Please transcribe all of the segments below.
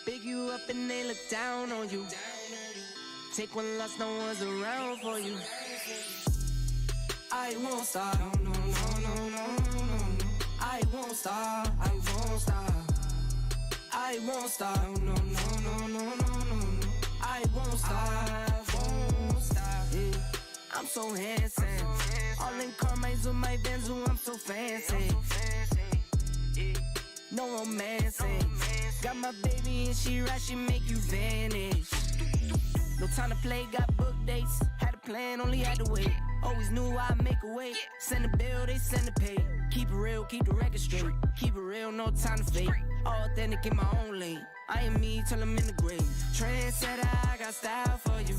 Big you up and they look down on you. Take one loss, no one's around for you. I won't stop, no, no, no, no, no, no, no. I won't stop, I won't stop. I won't stop, no, no, no, no, no, no, no. I won't stop, won't stop. Yeah. I'm so handsome. All in Carmine's with my Benz, I'm so fancy. No romancing. Got my baby and she right, she make you vanish. No time to play, got book dates. Had a plan, only had to wait. Always knew I'd make a way. Send a bill, they send a pay. Keep it real, keep the record straight. Keep it real, no time to fake. All authentic in my own lane. I am me till I'm in the grave. Trendsetter, I got style for you.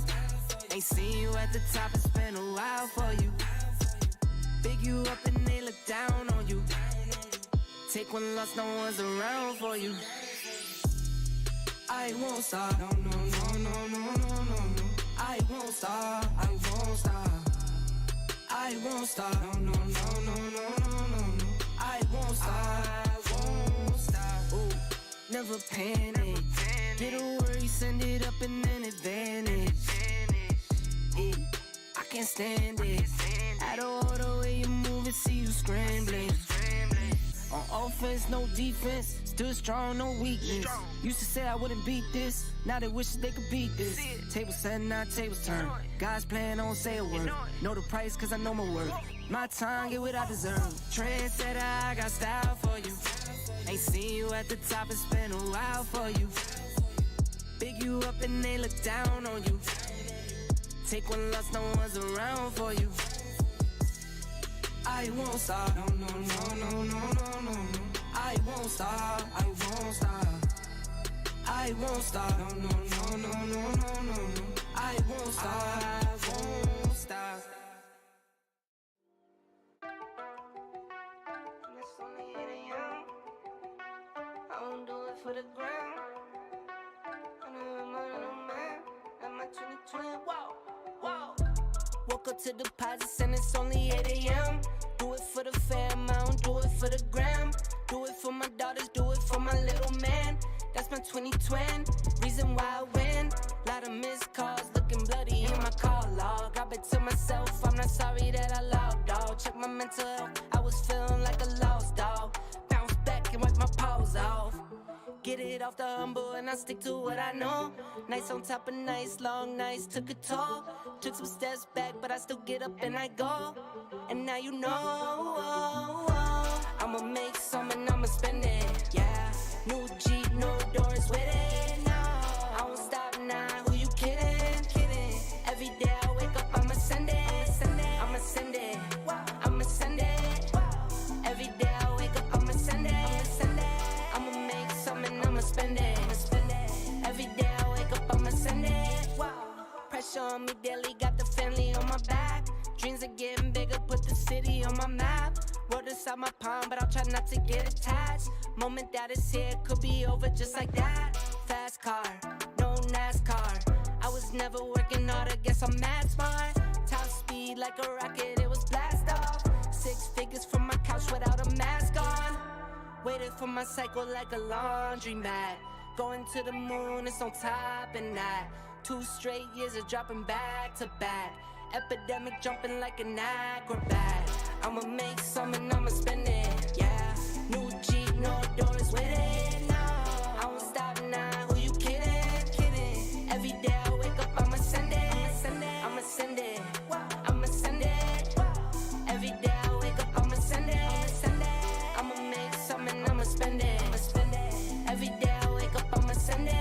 Ain't seen you at the top, it's been a while for you. Big you up and they look down on you. Take one loss, no one's around for you. I won't stop, no, no, no, no, no, no, no. I won't stop, I won't stop. I won't stop, no, no, no, no, no, no, no. I won't stop, won't stop. Ooh, never panic. Get a worry, send it up and then it vanish. Yeah, I can't stand it. Out of all the way you move and see you scrambling. On offense, no defense. Still strong, no weakness. Used to say I wouldn't beat this. Now they wish they could beat this. Tables set, not tables turn. God's plan, don't say a word. Know the price, cause I know my worth. My time, get what I deserve. Trendsetter, I got style for you. Ain't seen you at the top, it's been a while for you. Big you up and they look down on you. Take one loss, no one's around for you. I won't stop, no, no, no, no, no, no, no. I won't stop, I won't stop. I won't stop, no, no, no, no, no, no, no. I won't stop, won't stop. And it's only 8 a.m. I won't do it for the gram. I know I'm a man. I'm my 2020, whoa, whoa. Woke up to deposits and it's only 8 a.m. Do it for the fam, I don't do it for the gram. Do it for my daughters, do it for my little man. That's my 2020, reason why I win. Lot of missed calls, looking bloody in my call log. I bet to myself, I'm not sorry that I logged dog. Check my mental health, I was feeling like a lost dog. Bounce back and wipe my paws off. Get it off the humble and I stick to what I know. Nights on top of nights, long nights took a toll. Took some steps back, but I still get up and I go. And now you know, I'ma make some and I'ma spend it. Yeah, new Jeep, no doors with it. No, I won't stop now. Who you kidding? Kidding. Every day I wake up, I'ma send it. I'ma send it. I'ma send it. Every day I wake up, I'ma send it. I'ma make some and I'ma spend it. Every day I wake up, I'ma send it. Pressure on me daily, got the family on my back. Dreams are getting bigger, put the city on my map. World inside my palm, but I'll try not to get attached. Moment that is here, could be over just like that. Fast car, no NASCAR. I was never working hard, I guess I'm mad smart. Top speed like a rocket, it was blast off. 6 figures from my couch without a mask on. Waited for my cycle like a laundry mat. Going to the moon, it's on top and that. 2 straight years of dropping back to back. Epidemic jumping like an acrobat. I'ma make some and I'ma spend it. Yeah, new Jeep, no doors with it. No, I won't stop now. Who you kidding? Kidding. Every day I wake up, I'ma send it. I'ma send it. I'ma send it. Every day I wake up, I'ma send it. I'ma make some and I'ma spend it. Every day I wake up, I'ma send it.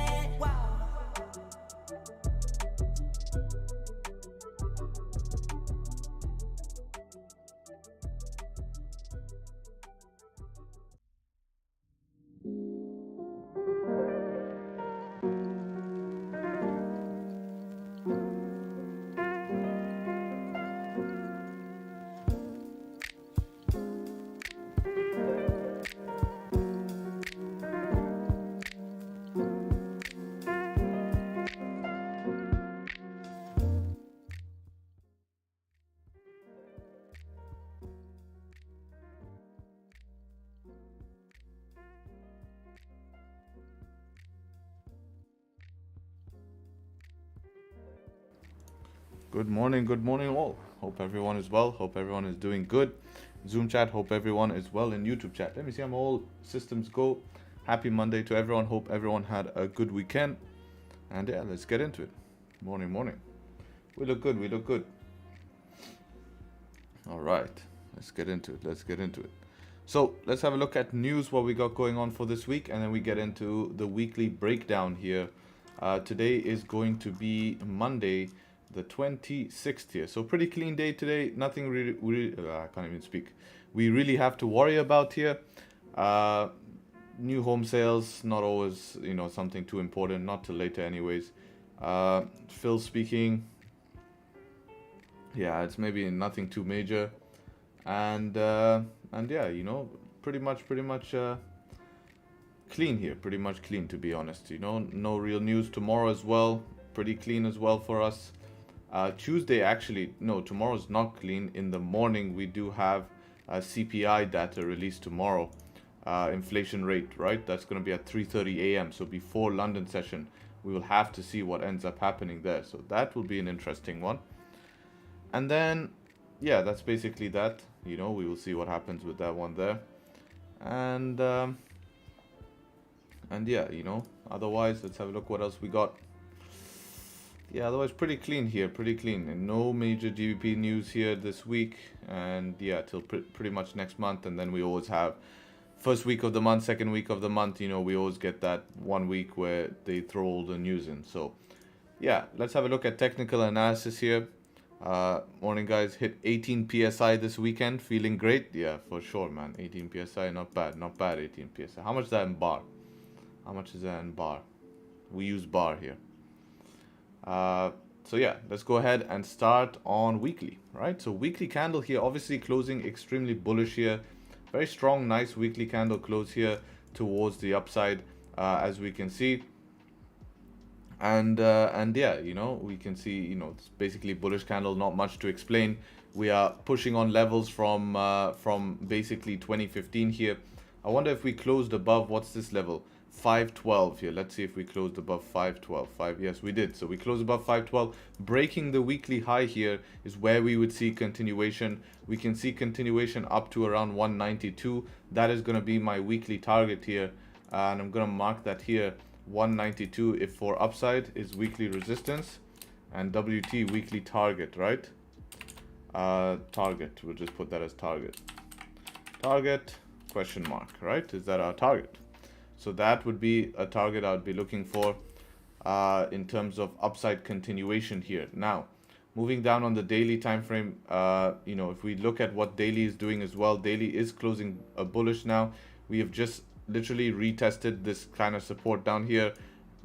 Good morning all. Hope everyone is well. Hope everyone is doing good. Zoom chat, hope everyone is well in YouTube chat. Let me see how all systems go. Happy Monday to everyone. Hope everyone had a good weekend. And yeah, let's get into it. Morning. We look good. All right, let's get into it. So let's have a look at news, what we got going on for this week, and then we get into the weekly breakdown here. Today is going to be Monday, the 26th here. So pretty clean day today. Nothing really I can't even speak. We really have to worry about here. New home sales, not always, something too important, not till later anyways. Phil speaking. Yeah, it's maybe nothing too major. And yeah, pretty much clean here, pretty much clean to be honest. No real news tomorrow as well, pretty clean as well for us. Tuesday, actually, no, tomorrow's not clean. In the morning, we do have CPI data released tomorrow. Inflation rate, right? That's going to be at 3:30 a.m. So before London session, we will have to see what ends up happening there. So that will be an interesting one. And then, yeah, that's basically that. We will see what happens with that one there. And yeah, otherwise, let's have a look what else we got. Yeah, otherwise pretty clean here, pretty clean. And no major Gbp news here this week. And yeah, till pretty much next month. And then we always have first week of the month, second week of the month. We always get that 1 week where they throw all the news in. So yeah, let's have a look at technical analysis here. Morning guys, hit 18 PSI this weekend. Feeling great? Yeah, for sure, man. 18 PSI, not bad 18 PSI. How much is that in bar? How much is that in bar? We use bar here. So yeah, let's go ahead and start on weekly, right? So weekly candle here, obviously closing extremely bullish here. Very strong, nice weekly candle close here towards the upside, as we can see. And yeah, we can see, it's basically bullish candle, not much to explain. We are pushing on levels from basically 2015 here. I wonder if we closed above, what's this level? 512 here. Let's see if we closed above 512. Yes, we did. So we closed above 512. Breaking the weekly high here is where we would see continuation. We can see continuation up to around 192. That is going to be my weekly target here. And I'm going to mark that here. 192 if for upside is weekly resistance, and WT weekly target, right? Target, we'll just put that as target question mark, right? Is that our target? So that would be a target I would be looking for in terms of upside continuation here. Now moving down on the daily time frame, if we look at what daily is doing as well, daily is closing bullish now. We have just literally retested this kind of support down here,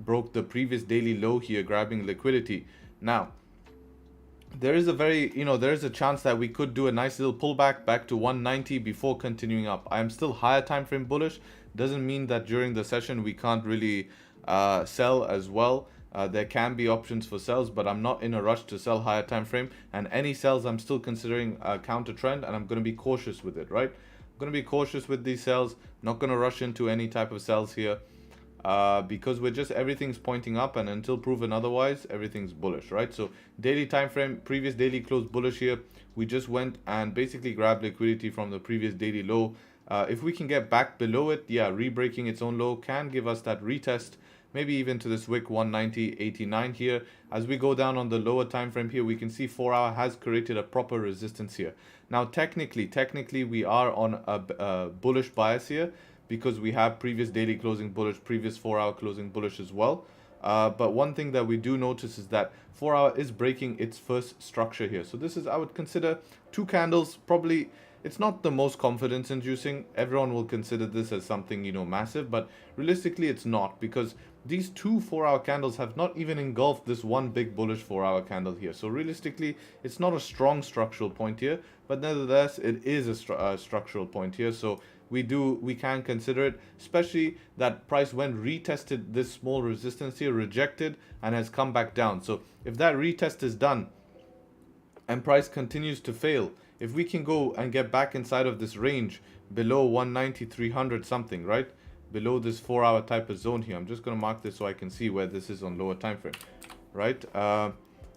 broke the previous daily low here, grabbing liquidity. Now there is a chance that we could do a nice little pullback back to 190 before continuing up. I am still higher time frame bullish. Doesn't mean that during the session we can't really sell as well. There can be options for sells, but I'm not in a rush to sell higher time frame, and any sells I'm still considering counter trend, and I'm going to be cautious with it, right? Going to be cautious with these sells, not going to rush into any type of sells here, because everything's pointing up, and until proven otherwise, everything's bullish, right? So daily time frame, previous daily closed bullish here. We just went and basically grabbed liquidity from the previous daily low. If we can get back below it, yeah, re-breaking its own low can give us that retest, maybe even to this wick 190.89 here. As we go down on the lower time frame here, we can see 4 hour has created a proper resistance here. Now technically we are on a bullish bias here, because we have previous daily closing bullish, previous 4 hour closing bullish as well. But one thing that we do notice is that 4 hour is breaking its first structure here. So this is, I would consider, 2 candles, probably. It's not the most confidence inducing. Everyone will consider this as something, massive, but realistically it's not, because these 2 4 hour candles have not even engulfed this one big bullish 4 hour candle here. So realistically, it's not a strong structural point here, but nevertheless, it is a structural point here. So we can consider it, especially that price, when retested this small resistance here, rejected and has come back down. So if that retest is done and price continues to fail, if we can go and get back inside of this range below 190, 300 something, right? Below this 4 hour type of zone here. I'm just going to mark this so I can see where this is on lower time frame, right?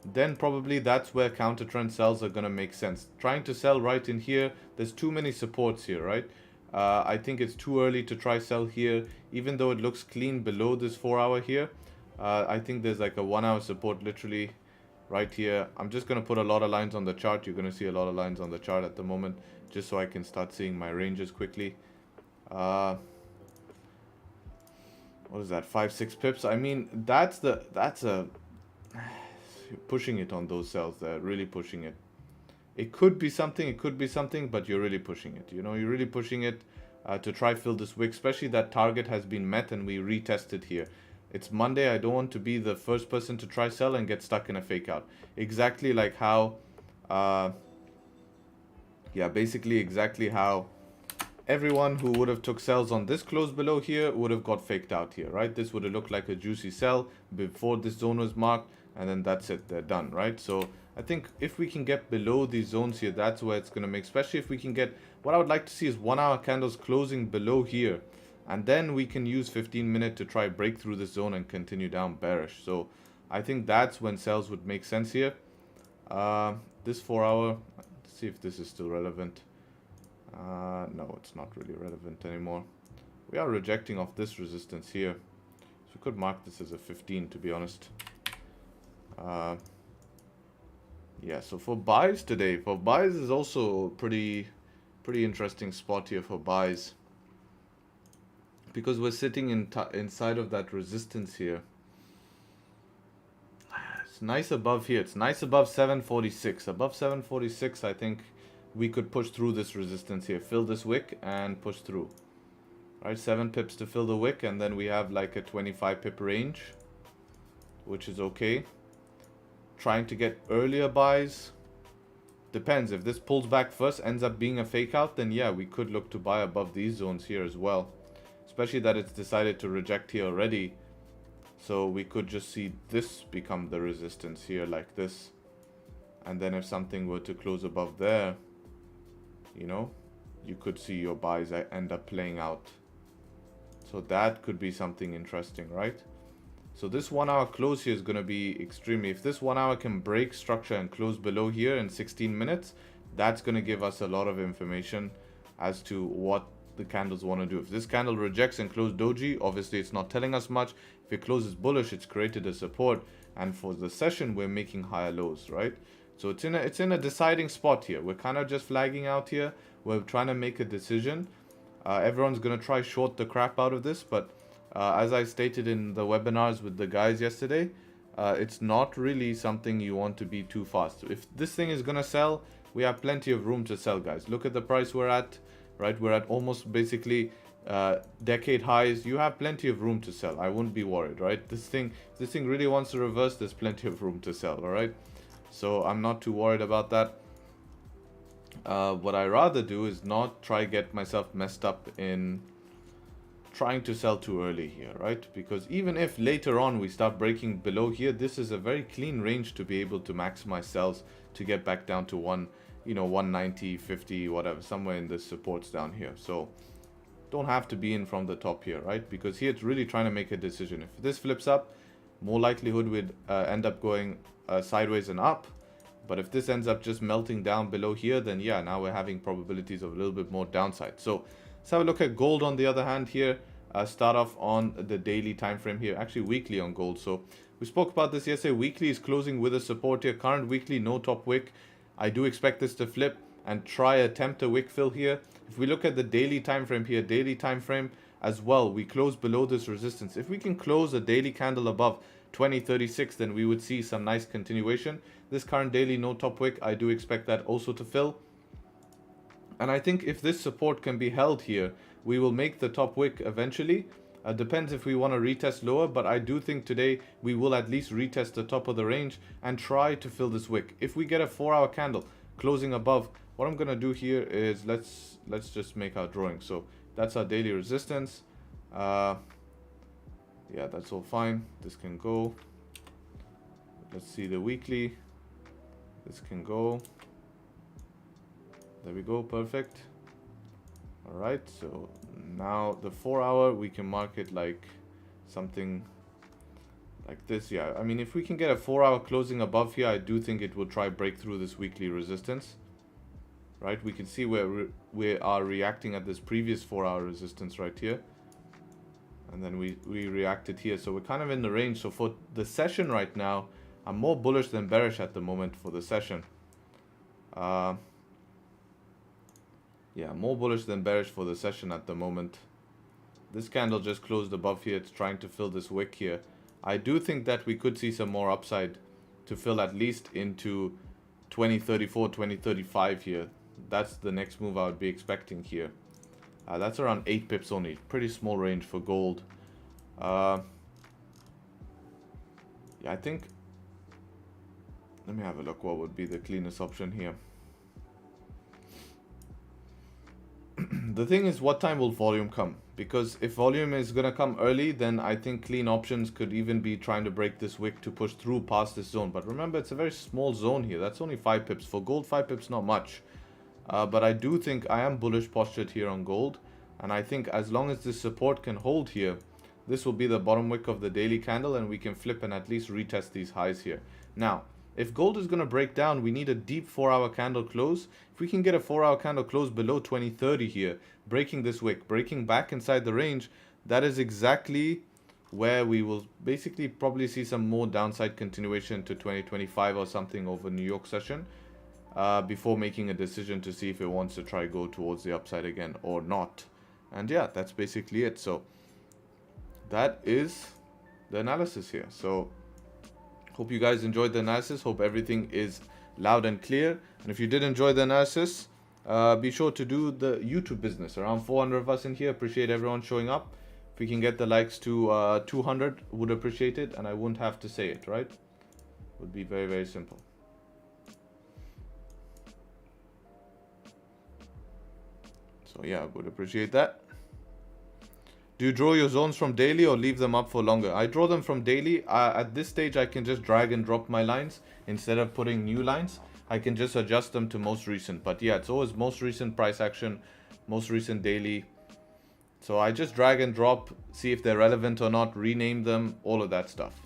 then probably that's where counter trend sells are going to make sense. Trying to sell right in here, there's too many supports here, right? I think it's too early to try sell here, even though it looks clean below this 4 hour here. I think there's like a 1 hour support literally right here. I'm just going to put a lot of lines on the chart. You're going to see a lot of lines on the chart at the moment, just so I can start seeing my ranges quickly. What is that, 5-6 pips? I mean, that's pushing it on those sells. They're really pushing it. It could be something, but you're really pushing it. You know, you're really pushing it to try fill this wick, especially that target has been met and we retested here. It's Monday. I don't want to be the first person to try sell and get stuck in a fake out. Exactly like how, basically exactly how everyone who would have took sells on this close below here would have got faked out here, right? This would have looked like a juicy sell before this zone was marked, and then that's it, they're done, right? So I think if we can get below these zones here, that's where it's going to make, especially if we can get, what I would like to see is 1 hour candles closing below here, and then we can use 15-minute to try break through this zone and continue down bearish. So I think that's when sells would make sense here. This 4 hour, let's see if this is still relevant. No, it's not really relevant anymore. We are rejecting off this resistance here, so we could mark this as a 15, to be honest. Yeah, so for buys today, is also pretty interesting spot here for buys, because we're sitting inside of that resistance here. It's nice above here. It's nice above 746. Above 746, I think we could push through this resistance here, fill this wick and push through. Right, 7 pips to fill the wick, and then we have like a 25 pip range, which is okay. Trying to get earlier buys, depends. If this pulls back first, ends up being a fake out, then yeah, we could look to buy above these zones here as well, especially that it's decided to reject here already. So we could just see this become the resistance here like this, and then if something were to close above there, you know, you could see your buys end up playing out. So that could be something interesting, right? So this 1 hour close here is going to be extremely, if this 1 hour can break structure and close below here in 16 minutes, that's going to give us a lot of information as to what the candles want to do. If this candle rejects and closes doji, obviously it's not telling us much. If it closes bullish, it's created a support, and for the session we're making higher lows, right? So it's in a deciding spot here. We're kind of just flagging out here. We're trying to make a decision. Everyone's going to try short the crap out of this, but as I stated in the webinars with the guys yesterday, it's not really something you want to be too fast. If this thing is going to sell, we have plenty of room to sell, guys. Look at the price we're at, right? We're at almost basically decade highs. You have plenty of room to sell. I wouldn't be worried, right? This thing really wants to reverse. There's plenty of room to sell, all right? So I'm not too worried about that. What I rather do is not try get myself messed up in trying to sell too early here, right? Because even if later on we start breaking below here, this is a very clean range to be able to maximize sells to get back down to 190, 50, whatever, somewhere in the supports down here. So don't have to be in from the top here, right? Because here it's really trying to make a decision. If this flips up, more likelihood we'd end up going sideways and up. But if this ends up just melting down below here, then yeah, now we're having probabilities of a little bit more downside. So let's have a look at gold on the other hand here. Start off on the daily time frame here, actually weekly on gold. So we spoke about this yesterday. Weekly is closing with a support here. Current weekly, no top wick. I do expect this to flip and try attempt a wick fill here. If we look at the daily time frame here, daily time frame as well, we close below this resistance. If we can close a daily candle above 2036, then we would see some nice continuation. This current daily no top wick, I do expect that also to fill. And I think if this support can be held here, we will make the top wick eventually. Depends if we want to retest lower, but I do think today we will at least retest the top of the range and try to fill this wick. If we get a 4-hour candle closing above, what I'm going to do here is let's just make our drawing. So that's our daily resistance. Yeah, that's all fine. This can go. Let's see the weekly. This can go. There we go, perfect. All right, so now the 4-hour we can mark it like something like this. Yeah, I mean, if we can get a 4-hour closing above here, I do think it will try break through this weekly resistance. Right, we can see where we are reacting at this previous 4-hour resistance right here. And then we reacted here. So we're kind of in the range. So for the session right now, I'm more bullish than bearish at the moment for the session. Yeah, more bullish than bearish for the session at the moment. This candle just closed above here. It's trying to fill this wick here. I do think that we could see some more upside to fill at least into 2034, 2035 here. That's the next move I would be expecting here. That's around 8 pips only. Pretty small range for gold. Yeah, I think... Let me have a look. What would be the cleanest option here? The thing is, what time will volume come? Because if volume is going to come early, then I think clean options could even be trying to break this wick to push through past this zone. But remember, it's a very small zone here. That's only 5 pips. For gold, 5 pips, not much. But I do think I am bullish postured here on gold. And I think as long as this support can hold here, this will be the bottom wick of the daily candle. And we can flip and at least retest these highs here. Now, if gold is going to break down, we need a deep 4-hour candle close. If we can get a 4-hour candle close below 2030 here, breaking this wick, breaking back inside the range, that is exactly where we will basically probably see some more downside continuation to 2025 or something over New York session. Before making a decision to see if it wants to try go towards the upside again or not. And yeah, that's basically it. So that is the analysis here. So hope you guys enjoyed the analysis. Hope everything is loud and clear. And if you did enjoy the analysis, be sure to do the YouTube business. Around 400 of us in here. Appreciate everyone showing up. If we can get the likes to 200, would appreciate it. And I wouldn't have to say it, right? Would be very, very simple. So yeah, I would appreciate that. Do you draw your zones from daily or leave them up for longer? I draw them from daily. At this stage, I can just drag and drop my lines. Instead of putting new lines, I can just adjust them to most recent. But yeah, it's always most recent price action, most recent daily. So I just drag and drop, see if they're relevant or not, rename them, all of that stuff.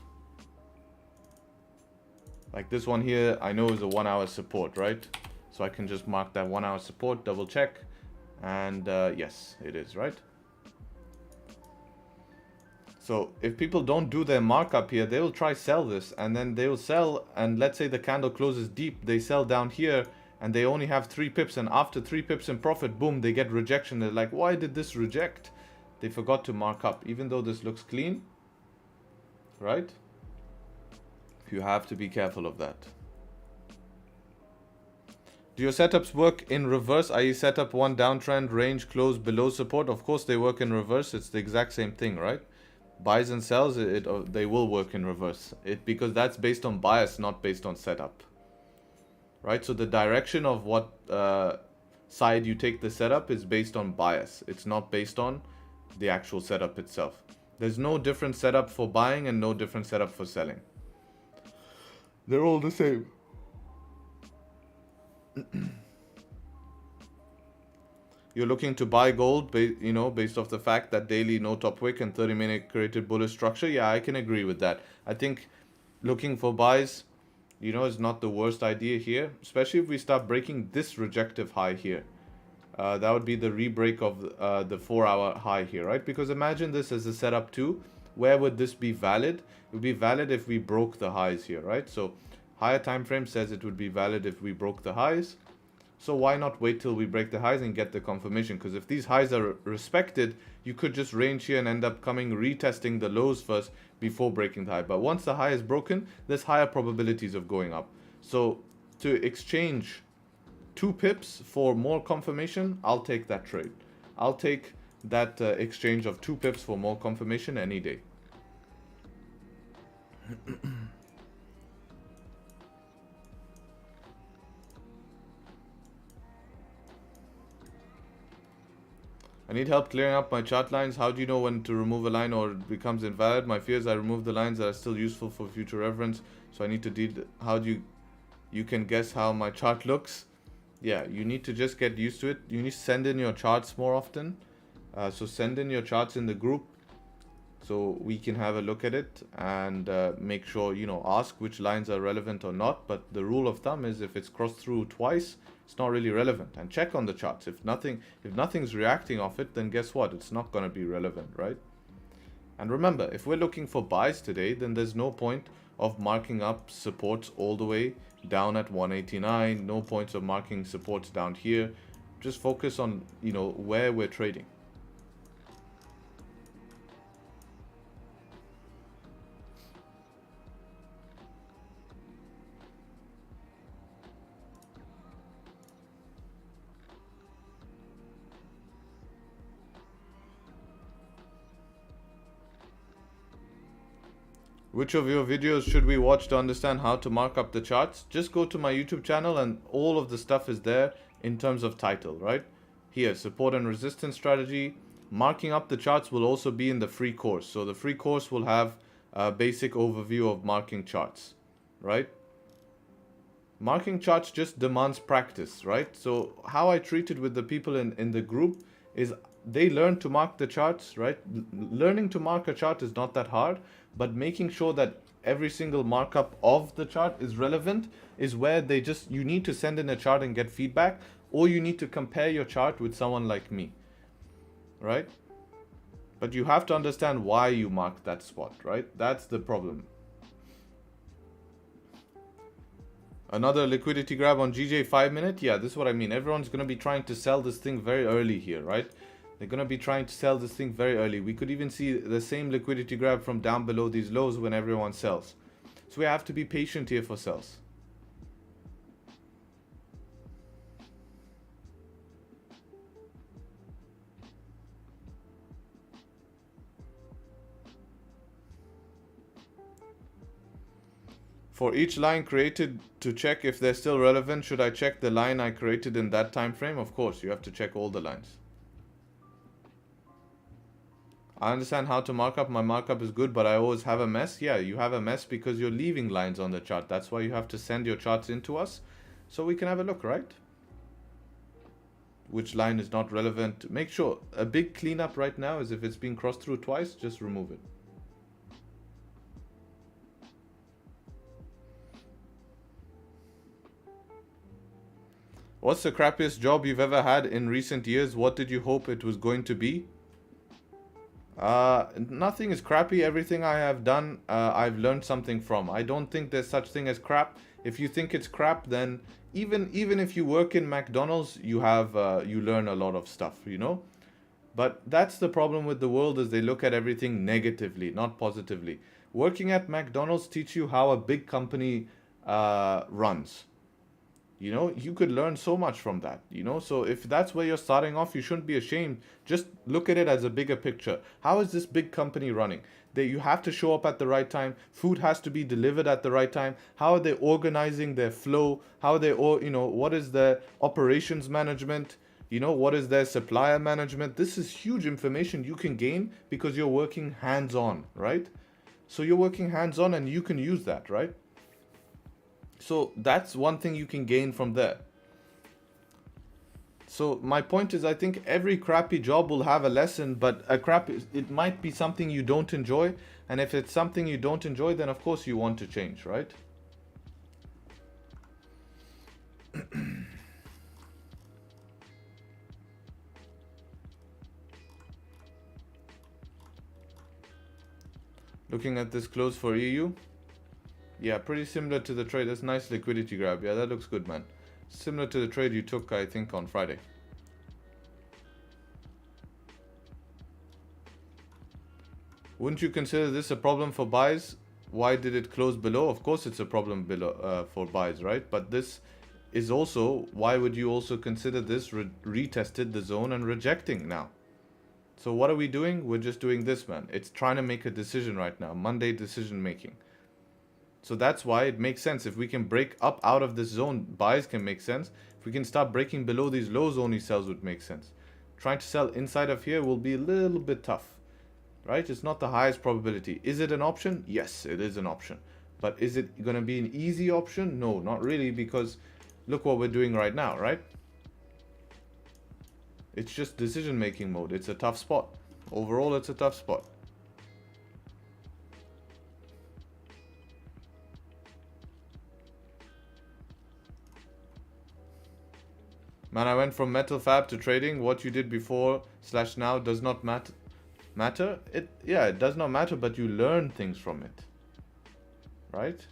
Like this one here, I know is a 1-hour support, right? So I can just mark that 1-hour support, double check. And yes, it is, right? So if people don't do their markup here, they will try sell this and then they will sell. And let's say the candle closes deep, they sell down here and they only have 3 pips. And after 3 pips in profit, boom, they get rejection. They're like, why did this reject? They forgot to mark up, even though this looks clean, right? You have to be careful of that. Do your setups work in reverse, i.e. set up one downtrend, range, close below support? Of course they work in reverse. It's the exact same thing, right? Buys and sells, they will work in reverse. Because that's based on bias, not based on setup. Right? So the direction of what side you take the setup is based on bias. It's not based on the actual setup itself. There's no different setup for buying and no different setup for selling. They're all the same. You're looking to buy gold, based off the fact that daily no top wick and 30-minute created bullish structure. Yeah, I can agree with that. I think looking for buys, is not the worst idea here, especially if we start breaking this rejective high here. That would be the re-break of the 4-hour high here, right? Because imagine this as a setup too. Where would this be valid? It would be valid if we broke the highs here, right? So higher time frame says it would be valid if we broke the highs. So why not wait till we break the highs and get the confirmation? Because if these highs are respected, you could just range here and end up retesting the lows first before breaking the high. But once the high is broken, there's higher probabilities of going up. So to exchange 2 pips for more confirmation, I'll take that trade. I'll take that exchange of 2 pips for more confirmation any day. I need help clearing up my chart lines. How do you know when to remove a line or it becomes invalid? My fear is I remove the lines that are still useful for future reference. So I need to deal. How do you can guess how my chart looks? Yeah, you need to just get used to it. You need to send in your charts more often. So send in your charts in the group so we can have a look at it and make sure, you know, ask which lines are relevant or not. But the rule of thumb is if it's crossed through twice, it's not really relevant. And check on the charts. If nothing's reacting off it, then guess what? It's not going to be relevant, right? And remember, if we're looking for buys today, then there's no point of marking up supports all the way down at 189. No points of marking supports down here. Just focus on, you know, where we're trading. Which of your videos should we watch to understand how to mark up the charts? Just go to my YouTube channel and all of the stuff is there in terms of title, right? Here, support and resistance strategy. Marking up the charts will also be in the free course. So the free course will have a basic overview of marking charts, right? Marking charts just demands practice, right? So how I treat it with the people in the group is they learn to mark the charts, right? Learning to mark a chart is not that hard, but making sure that every single markup of the chart is relevant is where you need to send in a chart and get feedback, or you need to compare your chart with someone like me, right? But you have to understand why you mark that spot, right? That's the problem. Another liquidity grab on GJ 5 minute. Yeah, this is what I mean. Everyone's going to be trying to sell this thing very early here, right? They're going to be trying to sell this thing very early. We could even see the same liquidity grab from down below these lows when everyone sells. So we have to be patient here for sells. For each line created to check if they're still relevant, should I check the line I created in that time frame? Of course, you have to check all the lines. I understand how to mark up. My markup is good, but I always have a mess. Yeah, you have a mess because you're leaving lines on the chart. That's why you have to send your charts into us so we can have a look, right? Which line is not relevant? Make sure. A big cleanup right now is if it's been crossed through twice, just remove it. What's the crappiest job you've ever had in recent years? What did you hope it was going to be? Nothing is crappy. Everything I have done, I've learned something from. I don't think there's such thing as crap. If you think it's crap, then even if you work in McDonald's, you learn a lot of stuff, you know. But that's the problem with the world, is they look at everything negatively, not positively. Working at McDonald's teach you how a big company runs. You know, you could learn so much from that, you know. So if that's where you're starting off, you shouldn't be ashamed. Just look at it as a bigger picture. How is this big company running? You have to show up at the right time. Food has to be delivered at the right time. How are they organizing their flow? How are they, you know, what is their operations management? You know, what is their supplier management? This is huge information you can gain because you're working hands-on, right? So you're working hands-on and you can use that, right? So that's one thing you can gain from there. So my point is, I think every crappy job will have a lesson, but it might be something you don't enjoy. And if it's something you don't enjoy, then of course you want to change, right? Looking at this close for EU. Yeah, pretty similar to the trade. That's nice liquidity grab. Yeah, that looks good, man. Similar to the trade you took, I think, on Friday. Wouldn't you consider this a problem for buys? Why did it close below? Of course it's a problem below for buys, right? But this is also, why would you also consider this retested the zone and rejecting now? So what are we doing? We're just doing this, man. It's trying to make a decision right now. Monday decision making. So that's why it makes sense. If we can break up out of this zone, buys can make sense. If we can start breaking below these lows, only sells would make sense. Trying to sell inside of here will be a little bit tough, right? It's not the highest probability. Is it an option? Yes, it is an option. But is it going to be an easy option? No, not really, because look what we're doing right now, right? It's just decision-making mode. It's a tough spot. Overall, it's a tough spot. Man, I went from metal fab to trading. What you did before / now does not matter. It does not matter, but you learn things from it, right?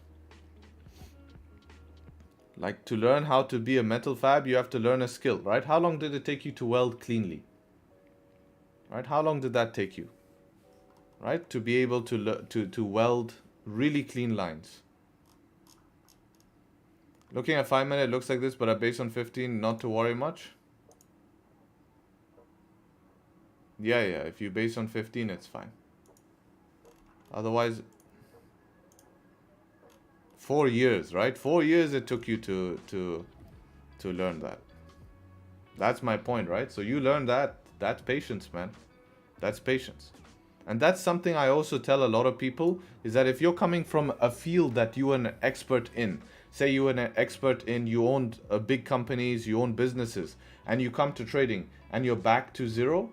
Like, to learn how to be a metal fab, you have to learn a skill, right? How long did it take you to weld cleanly? Right? How long did that take you? Right? To be able to weld really clean lines. Looking at 5 minute, looks like this, but based on 15, not to worry much. Yeah, if you base on 15, it's fine. Otherwise, 4 years, right? 4 years it took you to learn that. That's my point, right? So you learn that. That's patience, man. That's patience. And that's something I also tell a lot of people, is that if you're coming from a field that you are an expert in, say you were an expert in, you owned big companies, you own businesses, and you come to trading and you're back to zero,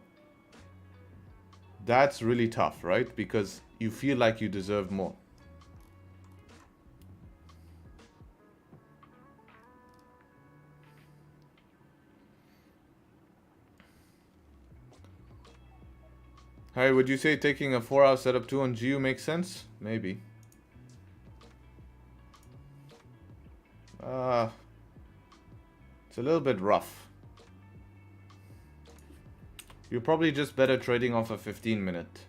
that's really tough, right? Because you feel like you deserve more. Harry, would you say taking a 4-hour setup 2 on GU makes sense? Maybe. It's a little bit rough. You're probably just better trading off a 15-minute.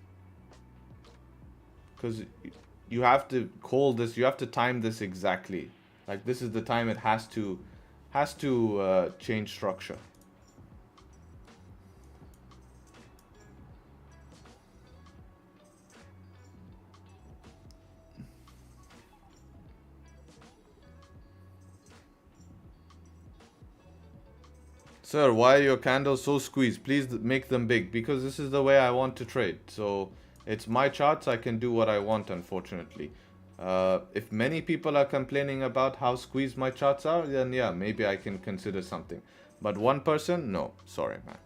Because you have to call this, you have to time this exactly. Like, this is the time it has to change structure. Sir, why are your candles so squeezed? Please make them big, because this is the way I want to trade. So it's my charts, I can do what I want, unfortunately. If many people are complaining about how squeezed my charts are, then yeah, maybe I can consider something. But one person, no, sorry, man.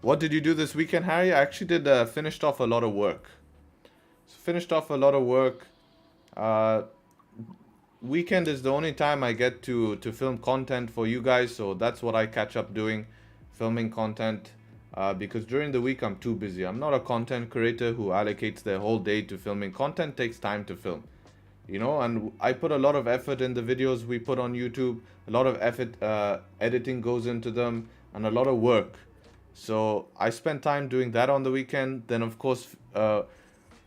What did you do this weekend, Harry? I actually did finished off a lot of work. Weekend is the only time I get to film content for you guys, so that's what I catch up doing, filming content, because during the week I'm too busy. I'm not a content creator who allocates their whole day to filming. Content takes time to film, you know, and I put a lot of effort in the videos we put on YouTube. A lot of effort, editing goes into them, and a lot of work. So I spend time doing that on the weekend. Then of course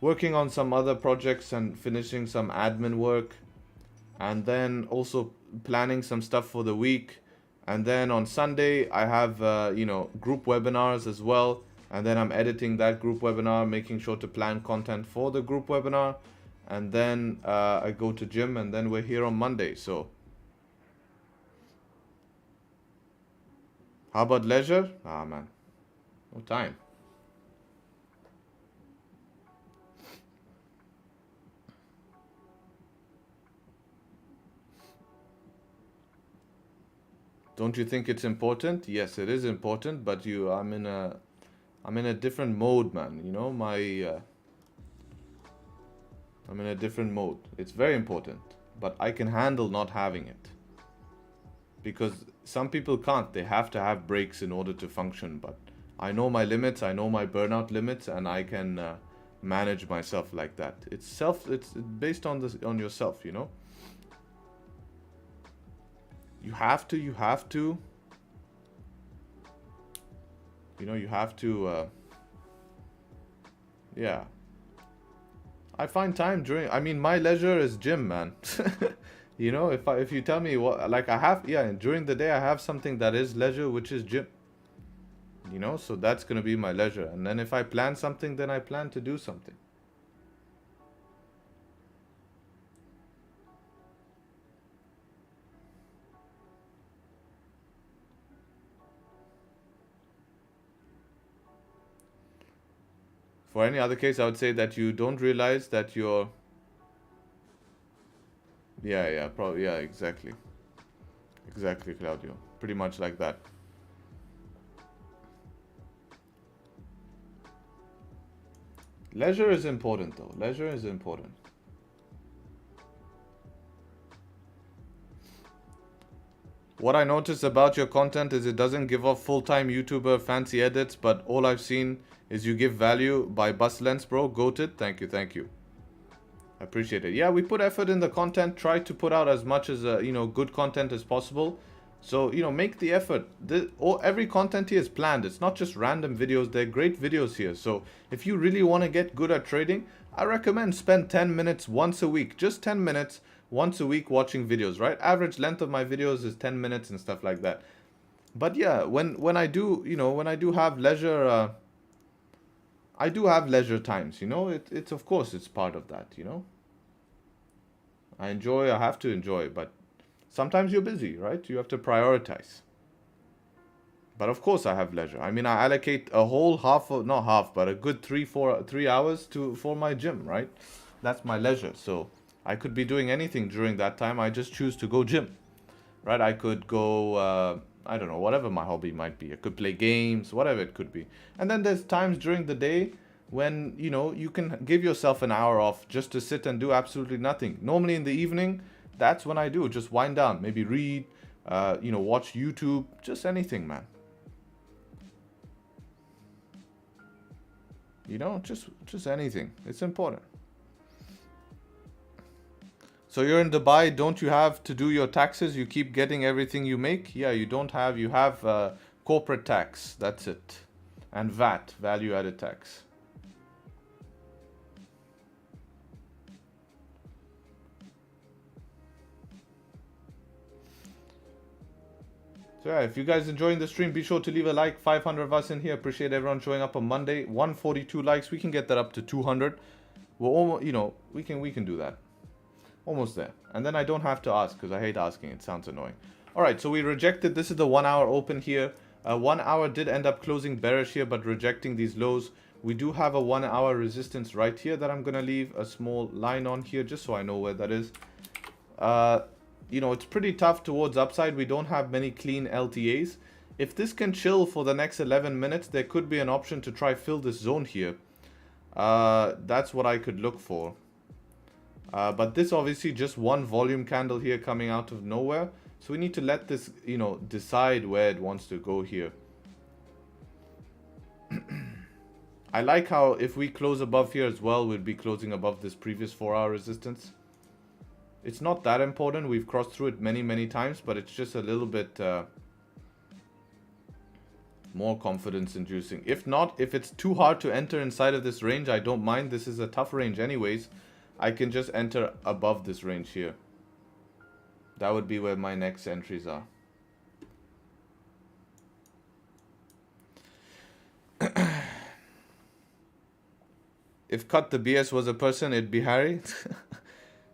working on some other projects and finishing some admin work, and then also planning some stuff for the week. And then on Sunday I have group webinars as well, and then I'm editing that group webinar, making sure to plan content for the group webinar, and then I go to gym, and then we're here on Monday. So how about leisure? Man, no time. Don't you think it's important? Yes, it is important, but I'm in a different mode, man. You know, I'm in a different mode. It's very important, but I can handle not having it. Because some people can't. They have to have breaks in order to function, but I know my limits, I know my burnout limits, and I can manage myself like that. It's based on yourself, you know? You have to, you know, you have to, yeah. I find time my leisure is gym, man. You know, if you tell me what, like during the day I have something that is leisure, which is gym. You know, so that's going to be my leisure. And then if I plan something, then I plan to do something. For any other case, I would say that you don't realize that you're... probably, exactly. Exactly, Claudio. Pretty much like that. Leisure is important, though. Leisure is important. What I noticed about your content is it doesn't give off full-time YouTuber fancy edits, but all I've seen is you give value by bus lens, bro. Goated. Thank you, thank you. I appreciate it. Yeah, we put effort in the content, try to put out as much as, good content as possible. So, make the effort. Every content here is planned. It's not just random videos. They're great videos here. So, if you really want to get good at trading, I recommend spend 10 minutes once a week. Just 10 minutes once a week watching videos, right? Average length of my videos is 10 minutes and stuff like that. But yeah, when I do, when I do have leisure, I do have leisure times, it's of course it's part of that, I have to enjoy, but sometimes you're busy, right? You have to prioritize. But of course I have leisure. I mean, I allocate a whole not half, but a good 3 hours for my gym, right? That's my leisure. So I could be doing anything during that time. I just choose to go gym, right? I could go, I don't know, whatever my hobby might be. I could play games, whatever it could be. And then there's times during the day when, you can give yourself an hour off just to sit and do absolutely nothing. Normally in the evening, that's when I do. Just wind down, maybe read, watch YouTube, just anything, man. Just anything. It's important. So you're in Dubai, don't you have to do your taxes? You keep getting everything you make? Yeah, you have corporate tax, that's it. And VAT, value added tax. So yeah, if you guys enjoying the stream, be sure to leave a like. 500 of us in here. Appreciate everyone showing up on Monday. 142 likes. We can get that up to 200. We're almost, we can do that. Almost there. And then I don't have to ask because I hate asking. It sounds annoying. All right, so we rejected. This is the 1 hour open here. 1 hour did end up closing bearish here, but rejecting these lows. We do have a 1 hour resistance right here that I'm going to leave a small line on here just so I know where that is. It's pretty tough towards upside. We don't have many clean LTAs. If this can chill for the next 11 minutes, there could be an option to try fill this zone here. That's what I could look for. But this obviously just one volume candle here coming out of nowhere. So we need to let this, decide where it wants to go here. I like how if we close above here as well, we'll be closing above this previous 4 hour resistance. It's not that important. We've crossed through it many, many times, but it's just a little bit more confidence inducing. If not, if it's too hard to enter inside of this range, I don't mind. This is a tough range anyways. I can just enter above this range here. That would be where my next entries are. If Cut the BS was a person, it'd be Harry.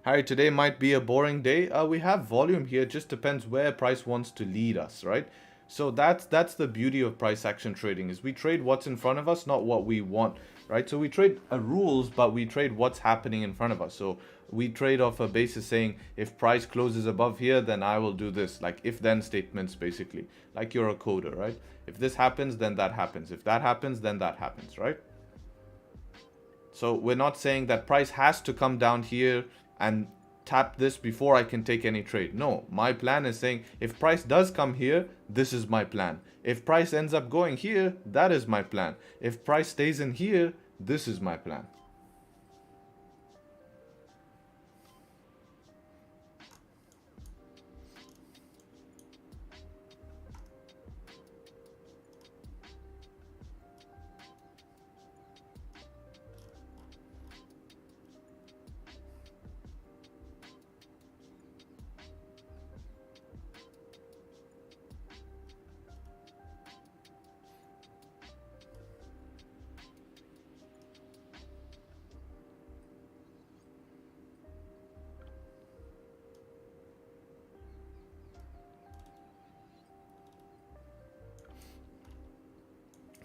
Harry, today might be a boring day. We have volume here. It just depends where price wants to lead us, right? So that's the beauty of price action trading, is we trade what's in front of us, not what we want, right? So we trade rules, but we trade what's happening in front of us. So we trade off a basis saying, if price closes above here, then I will do this. Like if-then statements, basically. Like you're a coder, right? If this happens, then that happens. If that happens, then that happens, right? So we're not saying that price has to come down here and tap this before I can take any trade. No, my plan is saying if price does come here, this is my plan. If price ends up going here, that is my plan. If price stays in here, this is my plan.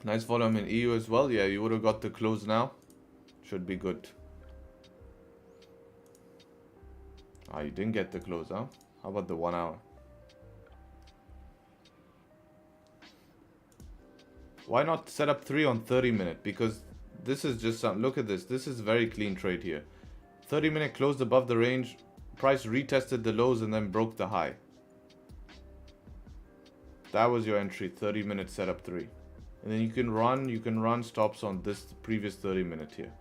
Nice volume in EU as well. Yeah, you would have got the close now. Should be good. Ah, you didn't get the close, huh? How about the 1 hour? Why not set up 3 on 30-minute? Because this is just some, look at this. This is very clean trade here. 30-minute closed above the range. Price retested the lows and then broke the high. That was your entry, 30-minute setup 3. And then you can run stops on this previous 30-minute here.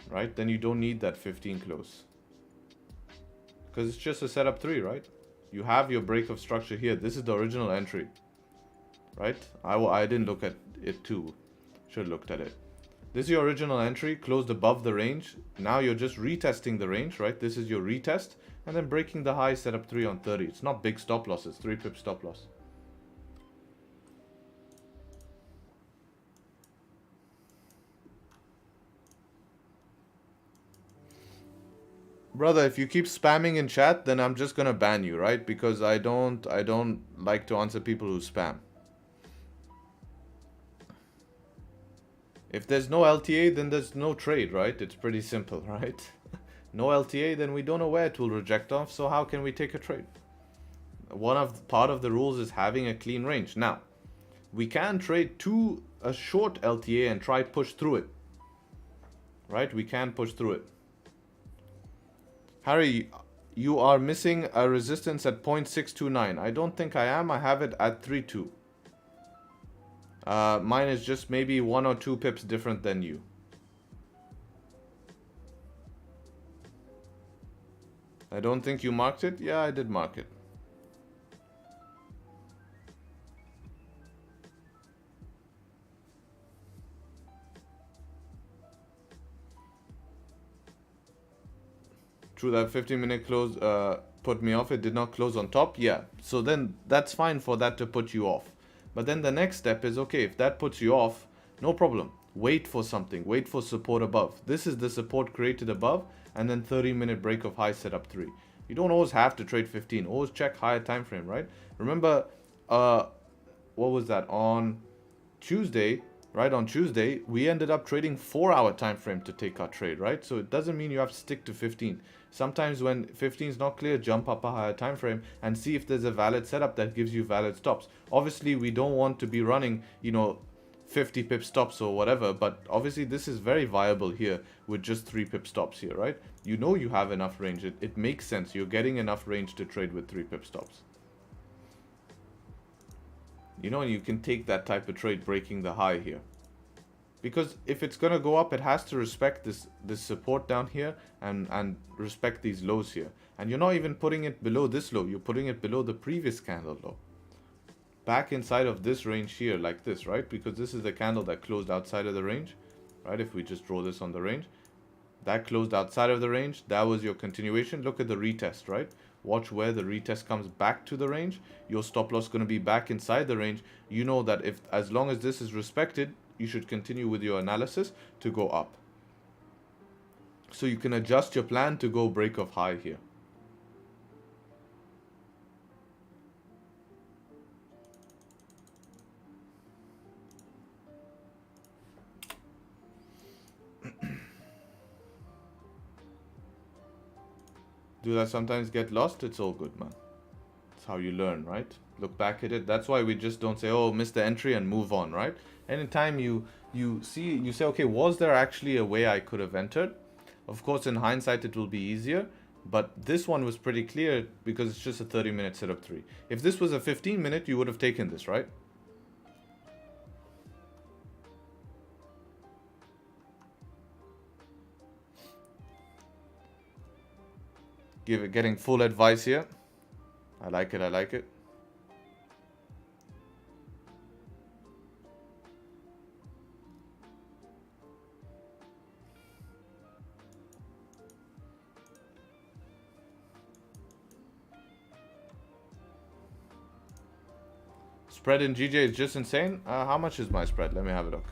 Right? Then you don't need that 15 close. Because it's just a setup 3, right? You have your break of structure here. This is the original entry. Right? I didn't look at it too. Should have looked at it. This is your original entry, closed above the range. Now you're just retesting the range, right? This is your retest. And then breaking the high, setup 3 on 30. It's not big stop losses, 3 pip stop loss. Brother, if you keep spamming in chat, then I'm just gonna ban you, right? Because I don't like to answer people who spam. If there's no LTA, then there's no trade, right? It's pretty simple, right? No LTA, then we don't know where it will reject off, so how can we take a trade? Part of the rules is having a clean range. Now, we can trade to a short LTA and try push through it. Right? We can push through it. Harry, you are missing a resistance at 0.629. I don't think I am. I have it at 3.2. Mine is just maybe 1 or 2 pips different than you. I don't think you marked it. Yeah, I did mark it. True, that 15-minute close put me off. It did not close on top. Yeah, so then that's fine for that to put you off. But then the next step is, okay, if that puts you off, no problem. Wait for something. Wait for support above. This is the support created above, and then 30-minute break of high setup 3. You don't always have to trade 15. Always check higher time frame, right? Remember, what was that? On Tuesday, right? On Tuesday, we ended up trading 4-hour time frame to take our trade, right? So it doesn't mean you have to stick to 15. Sometimes when 15 is not clear, jump up a higher time frame and see if there's a valid setup that gives you valid stops. Obviously, we don't want to be running, 50 pip stops or whatever, but obviously this is very viable here with just 3 pip stops here, right? You know you have enough range. It makes sense. You're getting enough range to trade with 3 pip stops. And you can take that type of trade breaking the high here. Because if it's going to go up, it has to respect this support down here and respect these lows here. And you're not even putting it below this low. You're putting it below the previous candle low. Back inside of this range here like this, right? Because this is the candle that closed outside of the range, right? If we just draw this on the range, that closed outside of the range. That was your continuation. Look at the retest, right? Watch where the retest comes back to the range. Your stop loss is going to be back inside the range. You know that as long as this is respected, you should continue with your analysis to go up. So you can adjust your plan to go break of high here. Do that sometimes get lost? It's all good, man. That's how you learn, right? Look back at it. That's why we just don't say, oh, missed the entry and move on, right? Anytime you say, okay, was there actually a way I could have entered? Of course, in hindsight, it will be easier. But this one was pretty clear because it's just a 30-minute setup 3. If this was a 15-minute, you would have taken this, right? Getting full advice here. I like it, I like it. Spread in GJ is just insane. How much is my spread? Let me have a look.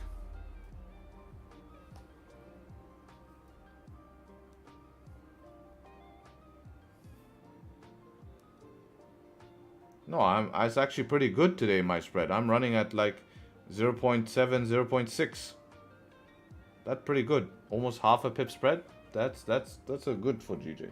No, it's actually pretty good today, my spread. I'm running at like 0.7, 0.6. That's pretty good. Almost half a pip spread. That's a good for GJ.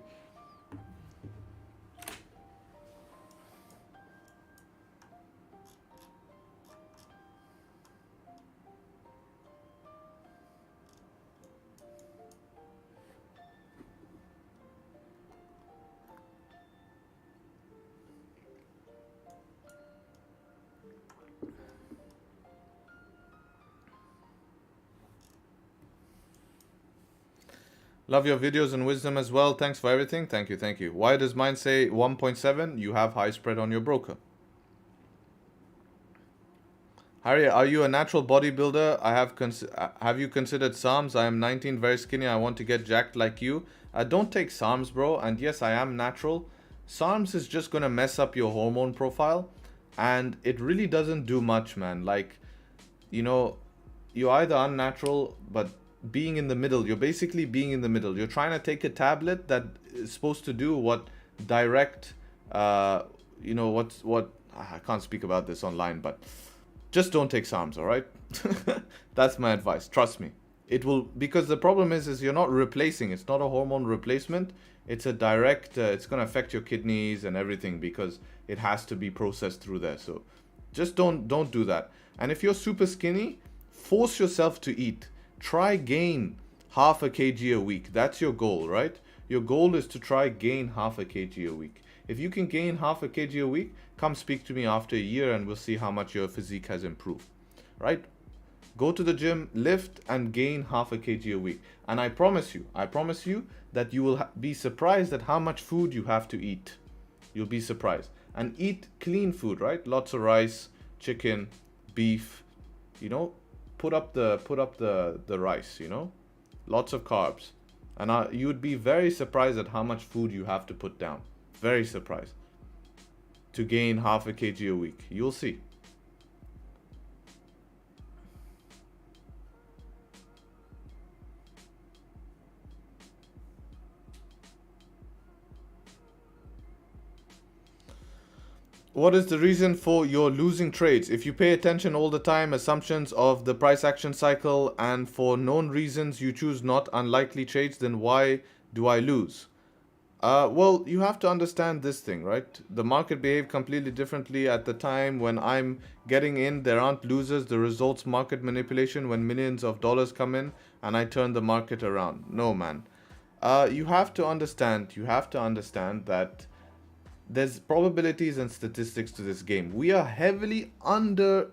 Love your videos and wisdom as well. Thanks for everything. Thank you, thank you. Why does mine say 1.7? You have high spread on your broker. Harry, are you a natural bodybuilder? Have you considered SARMs? I am 19, very skinny. I want to get jacked like you. Don't take SARMs, bro. And yes, I am natural. SARMs is just going to mess up your hormone profile. And it really doesn't do much, man. Like, you know, you're either unnatural, but being in the middle. You're basically being in the middle. You're trying to take a tablet that is supposed to do what direct, you know, what I can't speak about this online, but just don't take SARMs, all right? That's my advice. Trust me. It will, because the problem is you're not replacing. It's not a hormone replacement. It's a direct, it's going to affect your kidneys and everything because it has to be processed through there. So just don't do that. And if you're super skinny, force yourself to eat. Try gain half a kg a week. That's your goal, right? Your goal is to try gain half a kg a week. If you can gain half a kg a week, come speak to me after a year and we'll see how much your physique has improved, right? Go to the gym, lift and gain half a kg a week. And I promise you that you will be surprised at how much food you have to eat. You'll be surprised. And eat clean food, right? Lots of rice, chicken, beef, you know, put up the rice, you know, lots of carbs. And you'd be very surprised at how much food you have to put down. Very surprised. To gain half a kg a week. You'll see. What is the reason for your losing trades? If you pay attention all the time, assumptions of the price action cycle, and for known reasons you choose not unlikely trades, then why do I lose? Well, you have to understand this thing, right? The market behaved completely differently at the time when I'm getting in. There aren't losers. The results market manipulation when millions of dollars come in and I turn the market around. No, man. You have to understand that there's probabilities and statistics to this game. We are heavily under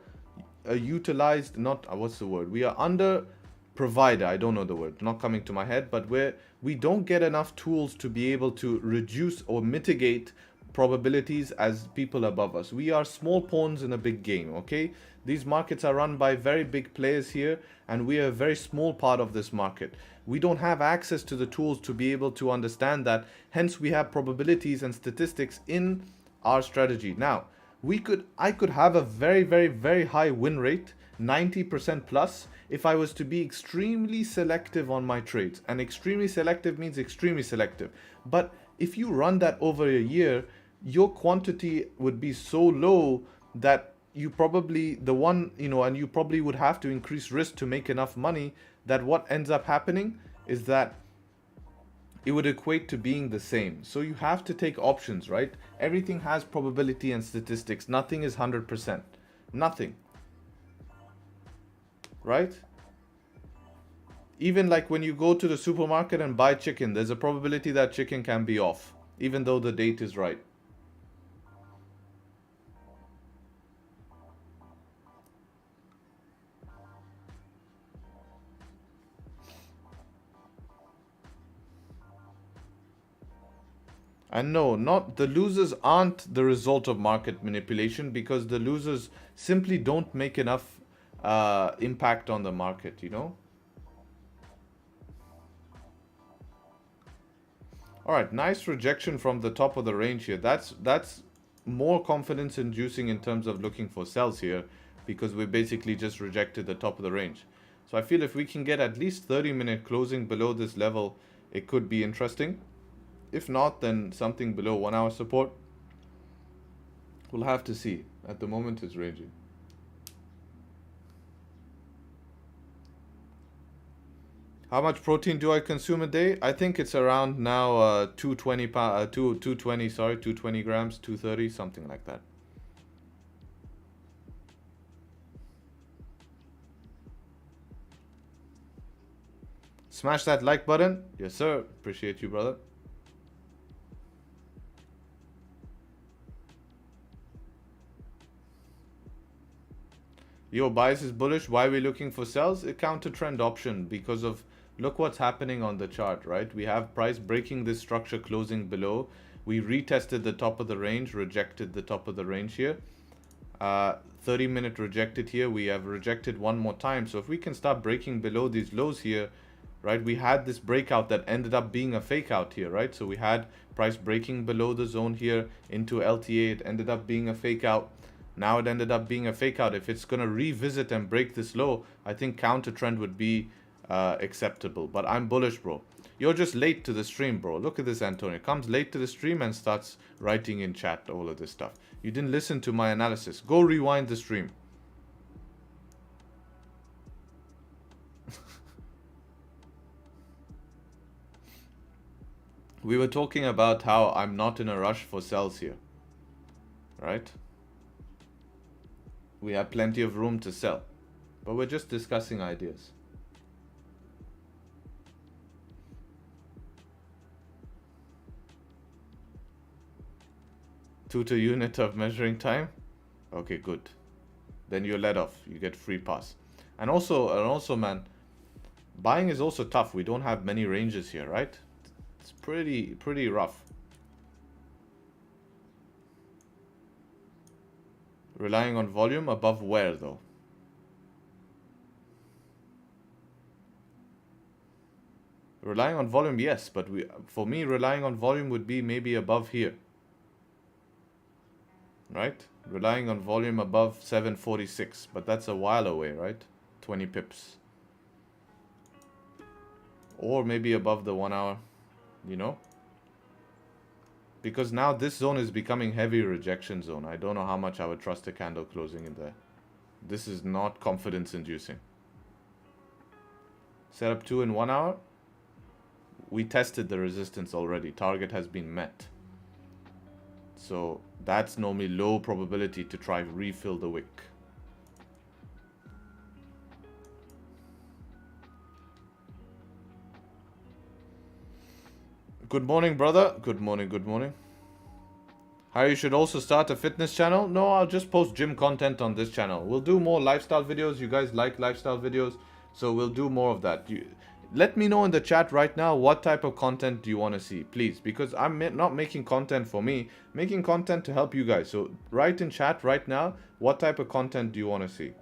utilized, we are under provider. I don't know the word, not coming to my head, but we don't get enough tools to be able to reduce or mitigate probabilities as people above us. We are small pawns in a big game, okay? These markets are run by very big players here, and we are a very small part of this market. We don't have access to the tools to be able to understand that. Hence, we have probabilities and statistics in our strategy. Now, I could have a very, very, very high win rate, 90% plus, if I was to be extremely selective on my trades. And extremely selective means extremely selective. But if you run that over a year, your quantity would be so low that you probably, and you probably would have to increase risk to make enough money, that what ends up happening is that it would equate to being the same. So you have to take options, right? Everything has probability and statistics. Nothing is 100%. Nothing. Right? Even like when you go to the supermarket and buy chicken, there's a probability that chicken can be off, even though the date is right. And no, not the losers aren't the result of market manipulation, because the losers simply don't make enough impact on the market, you know. All right, nice rejection from the top of the range here. That's more confidence inducing in terms of looking for sells here, because we basically just rejected the top of the range. So I feel if we can get at least 30-minute closing below this level, it could be interesting. If not, then something below 1 hour support. We'll have to see. At the moment it's ranging. How much protein do I consume a day? I think it's around now 220 grams, 230, something like that. Smash that like button. Yes, sir. Appreciate you, brother. Yo, bias is bullish. Why are we looking for sells? A counter trend option because of look what's happening on the chart, right? We have price breaking this structure, closing below. We retested the top of the range, rejected the top of the range here. 30-minute rejected here. We have rejected one more time. So if we can start breaking below these lows here, right? We had this breakout that ended up being a fake out here, right? So we had price breaking below the zone here into LTA. It ended up being a fake out. Now it ended up being a fake out. If it's going to revisit and break this low, I think counter trend would be acceptable. But I'm bullish, bro. You're just late to the stream, bro. Look at this, Antonio. Comes late to the stream and starts writing in chat all of this stuff. You didn't listen to my analysis. Go rewind the stream. We were talking about how I'm not in a rush for sells here, right? We have plenty of room to sell, but we're just discussing ideas. Tutor unit of measuring time. Okay, good. Then you're let off. You get free pass. And also, man, buying is also tough. We don't have many ranges here, right? It's pretty rough. Relying on volume above where though? Relying on volume, yes, but for me relying on volume would be maybe above here. Right? Relying on volume above 746, but that's a while away, right? 20 pips. Or maybe above the 1 hour, you know? Because now this zone is becoming heavy rejection zone. I don't know how much I would trust a candle closing in there. This is not confidence inducing. Setup 2 in 1 hour. We tested the resistance already. Target has been met. So that's normally low probability to try refill the wick. Good morning, brother. Good morning, good morning. Harry should also start a fitness channel. No, I'll just post gym content on this channel. We'll do more lifestyle videos. You guys like lifestyle videos, so we'll do more of that. Let me know in the chat right now what type of content do you want to see, please, because I'm not making content for me, making content to help you guys. So write in chat right now, what type of content do you want to see?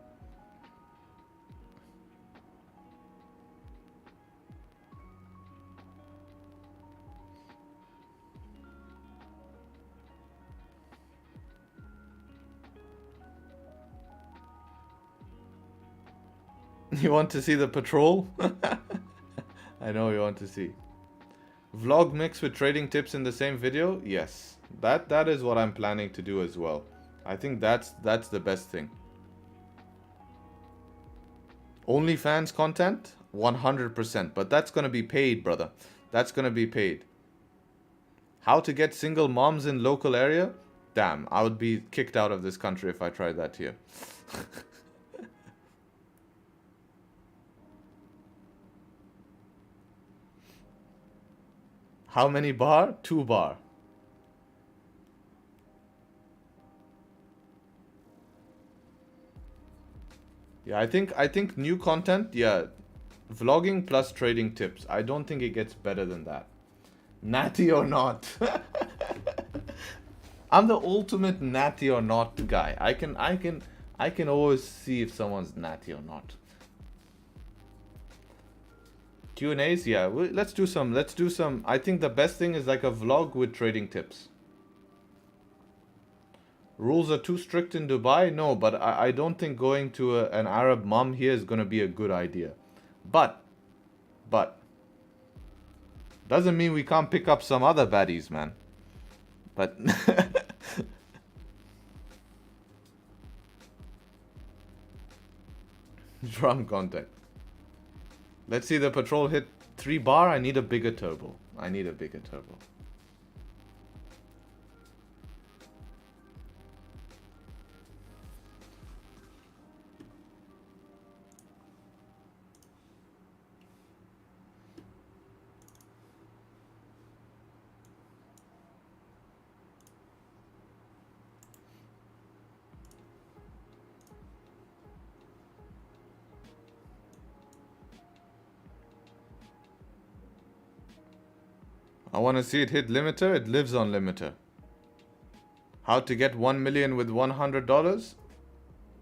You want to see the patrol? I know you want to see. Vlog mix with trading tips in the same video? Yes. That is what I'm planning to do as well. I think that's the best thing. OnlyFans content? 100%. But that's going to be paid, brother. That's going to be paid. How to get single moms in local area? Damn, I would be kicked out of this country if I tried that here. How many bar? 2 bar. Yeah, I think new content, yeah, vlogging plus trading tips. I don't think it gets better than that. Natty or not. I'm the ultimate natty or not guy. I can always see if someone's natty or not. Q&As, yeah, let's do some. I think the best thing is like a vlog with trading tips. Rules are too strict in Dubai? No, but I don't think going to an Arab mom here is going to be a good idea. But, doesn't mean we can't pick up some other baddies, man. But, drum contact. Let's see the patrol hit 3 bar. I need a bigger turbo. I want to see it hit limiter. It lives on limiter. How to get 1 million with $100?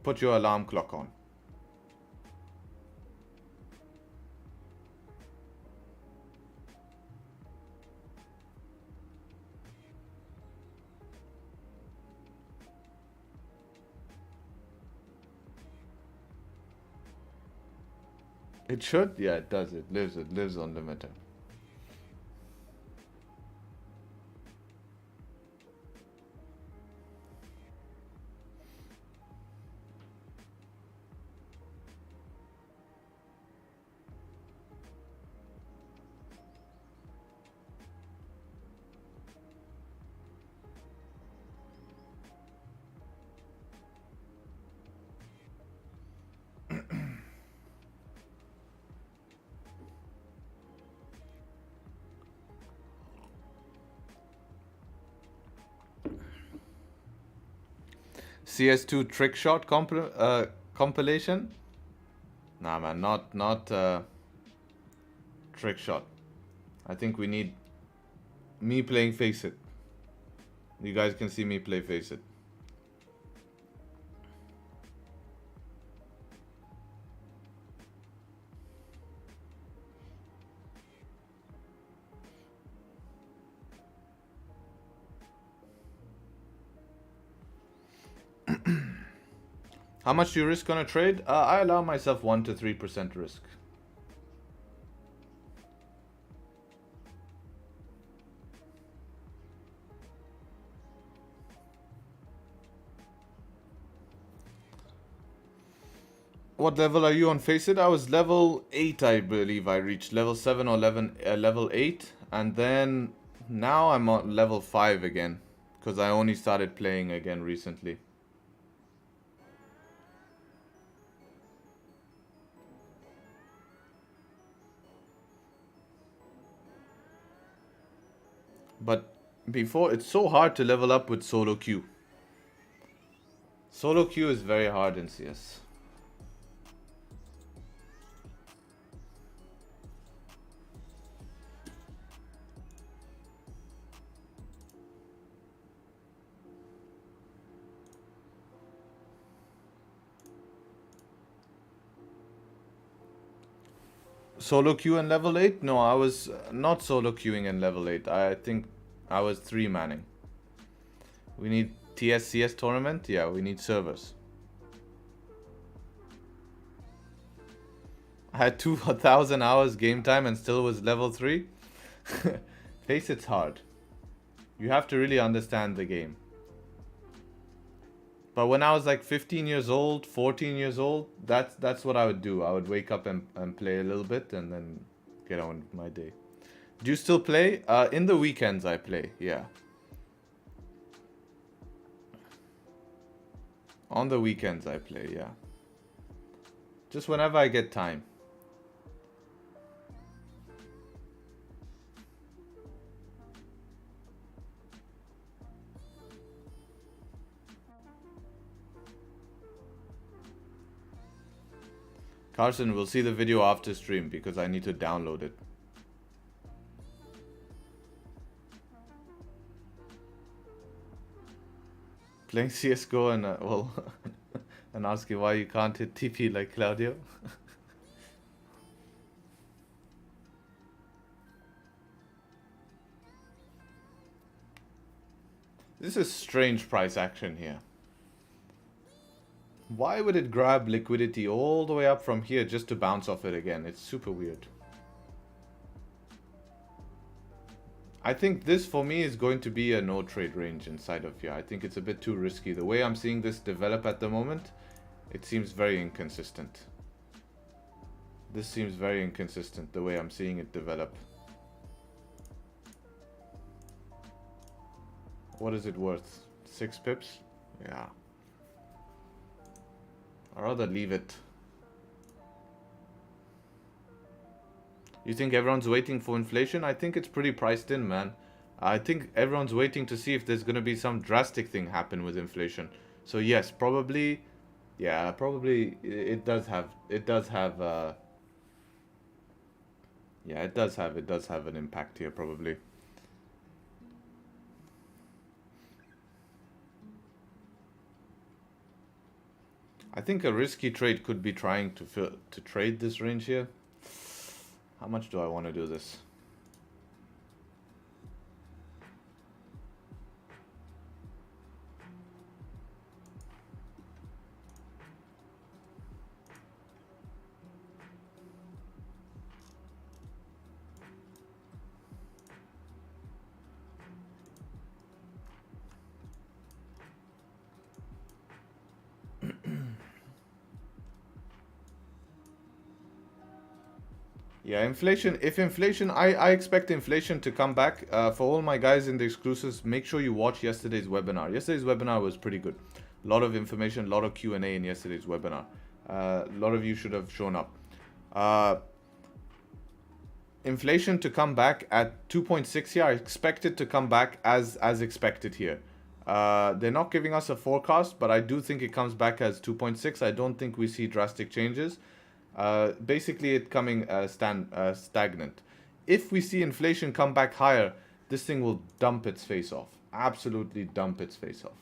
Put your alarm clock on. It should? Yeah, it does. It lives on limiter. CS2 trick shot compilation? Nah, man, not trick shot. I think we need me playing Face It. You guys can see me play Face It. How much do you risk on a trade? I allow myself 1 to 3% risk. What level are you on Face It? I was level 8, I believe I reached. Level 7 or level 8. And then now I'm on level 5 again. Because I only started playing again recently. But before, it's so hard to level up with solo queue. Solo queue is very hard in CS. Solo queue and level 8? No, I was not solo queuing in level 8. I think I was 3-manning. We need TSCS tournament? Yeah, we need servers. I had 2,000 hours game time and still was level 3. Face it's hard. You have to really understand the game. But when I was like 15 years old, 14 years old, that's what I would do. I would wake up and play a little bit and then get on with my day. Do you still play? In the weekends I play, yeah. On the weekends I play, yeah. Just whenever I get time. Carson, we'll see the video after stream because I need to download it. Playing CSGO and well, and asking why you can't hit TP like Claudio. This is strange price action here. Why would it grab liquidity all the way up from here just to bounce off it again? It's super weird. I think this for me is going to be a no trade range inside of here. I think it's a bit too risky. The way I'm seeing this develop at the moment, it seems very inconsistent. This seems very inconsistent, the way I'm seeing it develop. What is it worth? 6 pips? Yeah. I'd rather leave it. You think everyone's waiting for inflation? I think it's pretty priced in, man. I think everyone's waiting to see if there's going to be some drastic thing happen with inflation. So yes, probably, yeah, probably it does have yeah, it does have an impact here probably. I think a risky trade could be trying to trade this range here. How much do I want to do this? Yeah, inflation. If inflation, I expect inflation to come back. For all my guys in the exclusives, make sure you watch yesterday's webinar. Yesterday's webinar was pretty good. A lot of information, a lot of Q&A in yesterday's webinar. A lot of you should have shown up. Inflation to come back at 2.6 here. I expect it to come back as expected here. They're not giving us a forecast, but I do think it comes back as 2.6. I don't think we see drastic changes. Basically it coming stagnant. If we see inflation come back higher, this thing will dump its face off. Absolutely dump its face off.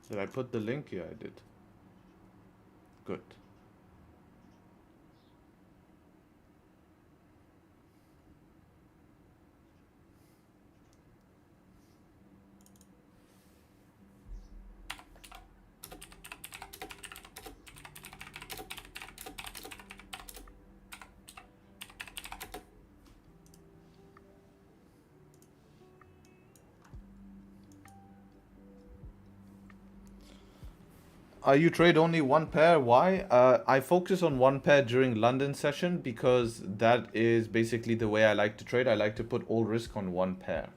Did I put the link? Yeah, I did. Good. You trade only one pair. Why? I focus on one pair during London session because that is basically the way I like to trade. I like to put all risk on one pair.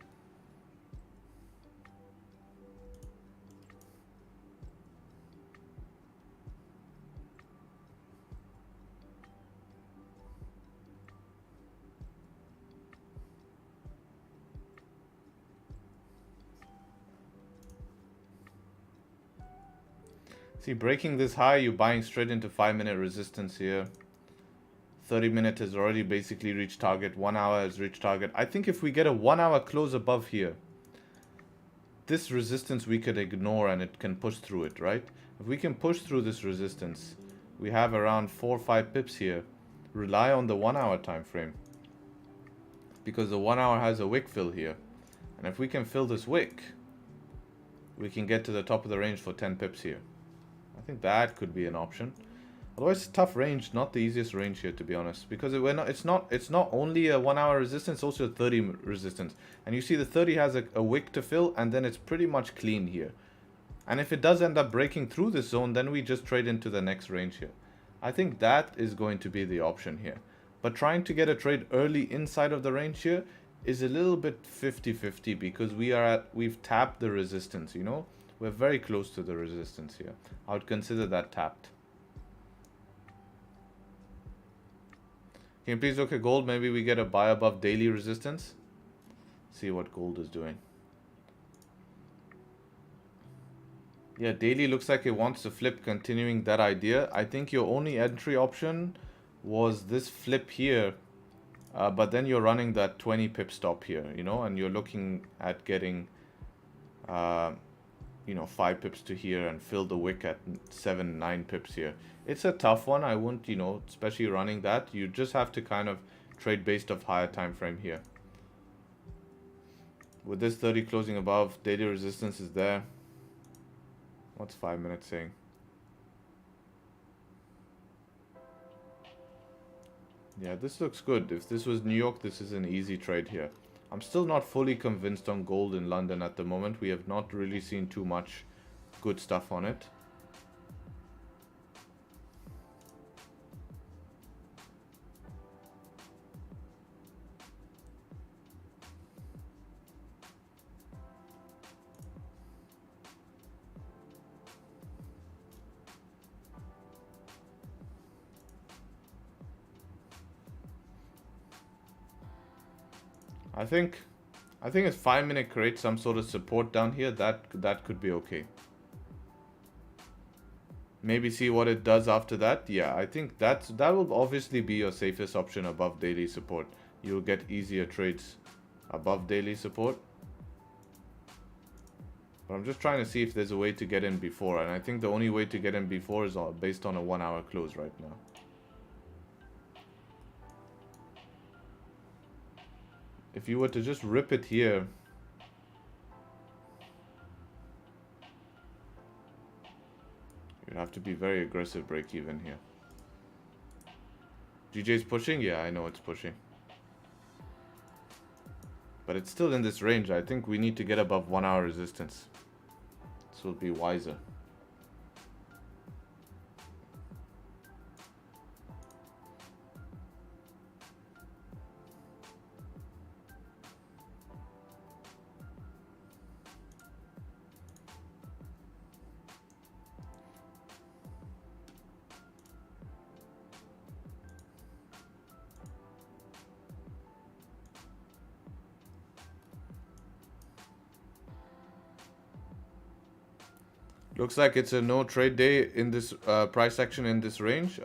See, breaking this high, you're buying straight into 5-minute resistance here. 30-minute has already basically reached target. 1 hour has reached target. I think if we get a 1 hour close above here, this resistance we could ignore and it can push through it, right? If we can push through this resistance, we have around 4 or 5 pips here. Rely on the 1 hour time frame because the 1 hour has a wick fill here. And if we can fill this wick, we can get to the top of the range for 10 pips here. I think that could be an option. Otherwise, it's a tough range, not the easiest range here, to be honest, because it's not only a 1 hour resistance, also a 30 resistance. And you see the 30 has a wick to fill, and then it's pretty much clean here. And if it does end up breaking through this zone, then we just trade into the next range here. I think that is going to be the option here. But trying to get a trade early inside of the range here is a little bit 50-50 because we've tapped the resistance, you know? We're very close to the resistance here. I would consider that tapped. Can you please look at gold? Maybe we get a buy above daily resistance. See what gold is doing. Yeah, daily looks like it wants to flip, continuing that idea. I think your only entry option was this flip here. But then you're running that 20 pip stop here, you know, and you're looking at getting... you know, 5 pips to here and fill the wick at 7-9 pips here. It's a tough one. I wouldn't, you know, especially running that. You just have to kind of trade based off higher time frame here. With this 30 closing above, daily resistance is there. What's 5 minutes saying? Yeah, this looks good. If this was New York, this is an easy trade here. I'm still not fully convinced on gold in London at the moment. We have not really seen too much good stuff on it. I think if 5 minute creates some sort of support down here, that could be okay. Maybe see what it does after that. Yeah, I think that will obviously be your safest option above daily support. You'll get easier trades above daily support. But I'm just trying to see if there's a way to get in before, and I think the only way to get in before is based on a 1 hour close right now. If you were to just rip it here, you'd have to be very aggressive break even here. GJ's pushing? Yeah, I know it's pushing. But it's still in this range. I think we need to get above 1 hour resistance. This will be wiser. Looks like it's a no trade day in this price action in this range.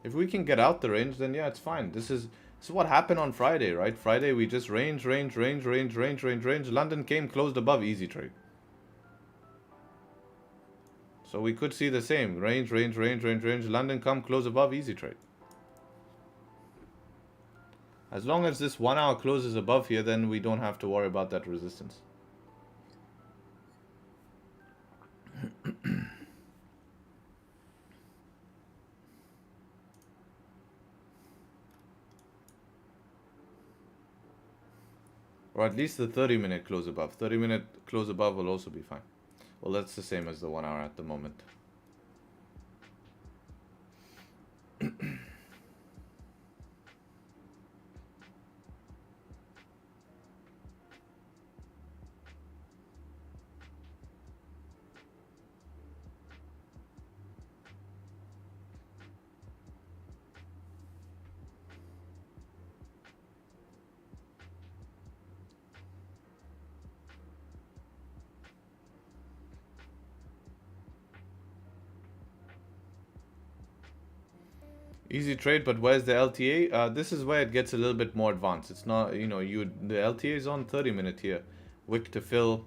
If we can get out the range, then yeah, it's fine. This is what happened on Friday, right? Friday we just range. London came closed above, easy trade. So we could see the same range. London come close above, easy trade. As long as this 1 hour closes above here, then we don't have to worry about that resistance. Or at least the 30-minute close above. 30-minute close above will also be fine. Well, that's the same as the 1 hour at the moment. Easy trade, but where's the LTA? This is where it gets a little bit more advanced. It's not, the LTA is on 30-minute here. Wick to fill.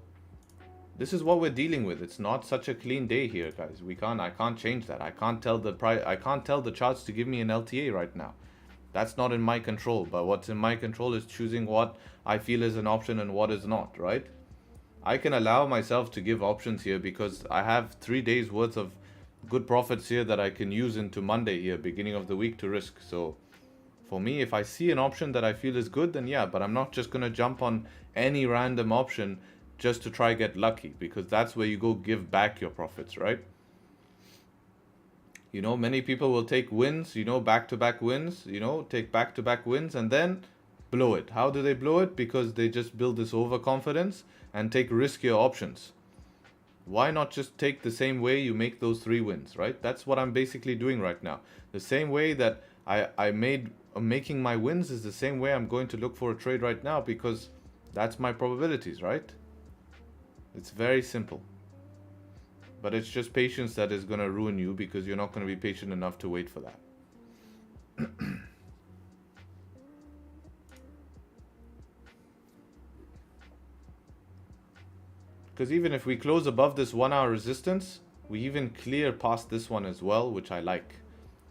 This is what we're dealing with. It's not such a clean day here, guys. I can't change that. I can't tell the charts to give me an LTA right now. That's not in my control. But what's in my control is choosing what I feel is an option and what is not, right? I can allow myself to give options here because I have 3 days worth of good profits here that I can use into Monday here, beginning of the week, to risk. So for me, if I see an option that I feel is good, then yeah, but I'm not just going to jump on any random option just to try get lucky, because that's where you go give back your profits, right? Many people will take wins, back-to-back wins, take back-to-back wins and then blow it. How do they blow it? Because they just build this overconfidence and take riskier options. Why not just take the same way you make those 3 wins, right? That's what I'm basically doing right now. The same way that I'm making my wins is the same way I'm going to look for a trade right now, because that's my probabilities, right? It's very simple. But it's just patience that is going to ruin you, because you're not going to be patient enough to wait for that. Because even if we close above this 1 hour resistance, we even clear past this one as well, which I like.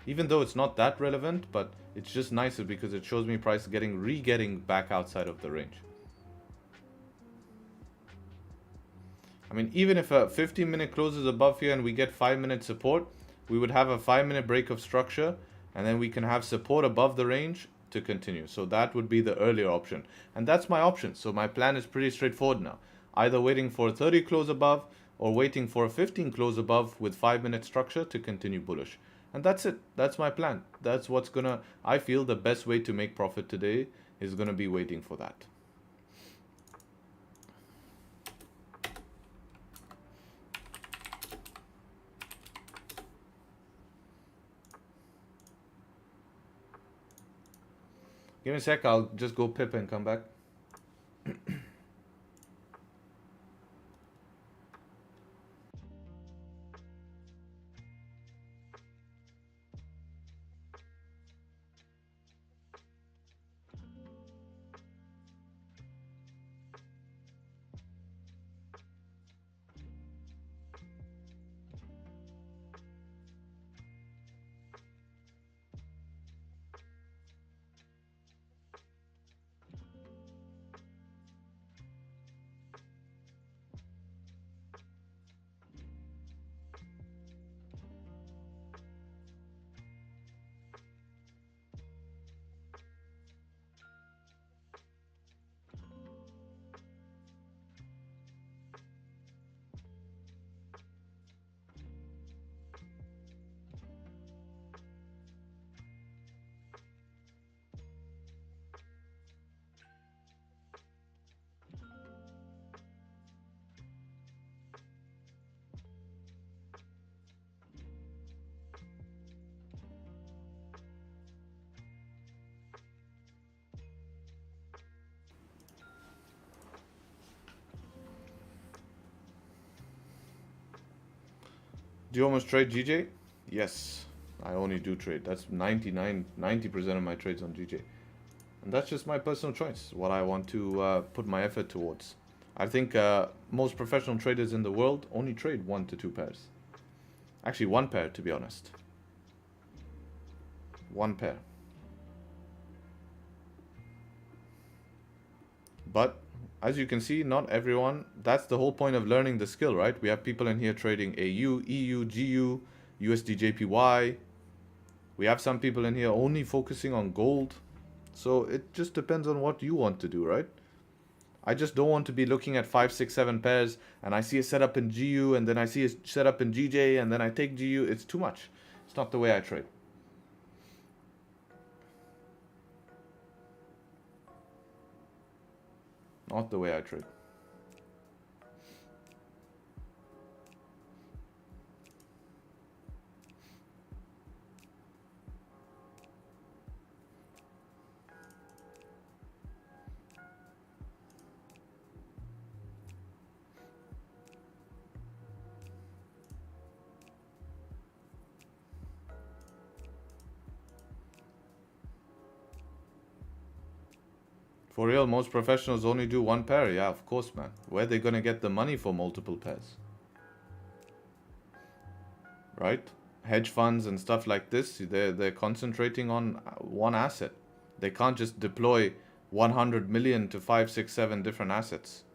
Even though it's not that relevant, but it's just nicer because it shows me price re-getting back outside of the range. I mean, even if a 15-minute closes above here and we get 5-minute support, we would have a 5-minute break of structure, and then we can have support above the range to continue. So that would be the earlier option. And that's my option. So my plan is pretty straightforward now. Either waiting for a 30 close above or waiting for a 15 close above with 5-minute structure to continue bullish. And that's it. That's my plan. That's what's gonna, I feel the best way to make profit today is gonna be waiting for that. Give me a sec, I'll just go pip and come back. Do you almost trade GJ? Yes, I only do trade. That's 90% of my trades on GJ. And that's just my personal choice, what I want to put my effort towards. I think most professional traders in the world only trade 1 to 2 pairs. Actually, 1 pair, to be honest. 1 pair. But as you can see, not everyone, that's the whole point of learning the skill, right? We have people in here trading AU, EU, GU, USD/JPY. We have some people in here only focusing on gold. So it just depends on what you want to do, right? I just don't want to be looking at 5, 6, 7 pairs and I see a setup in GU and then I see a setup in GJ and then I take GU. It's too much. It's not the way I trade. Not the way I trade. For real, most professionals only do 1 pair. Yeah, of course, man. Where are they going to get the money for multiple pairs? Right? Hedge funds and stuff like this, they're concentrating on 1 asset. They can't just deploy 100 million to 5, 6, 7 different assets.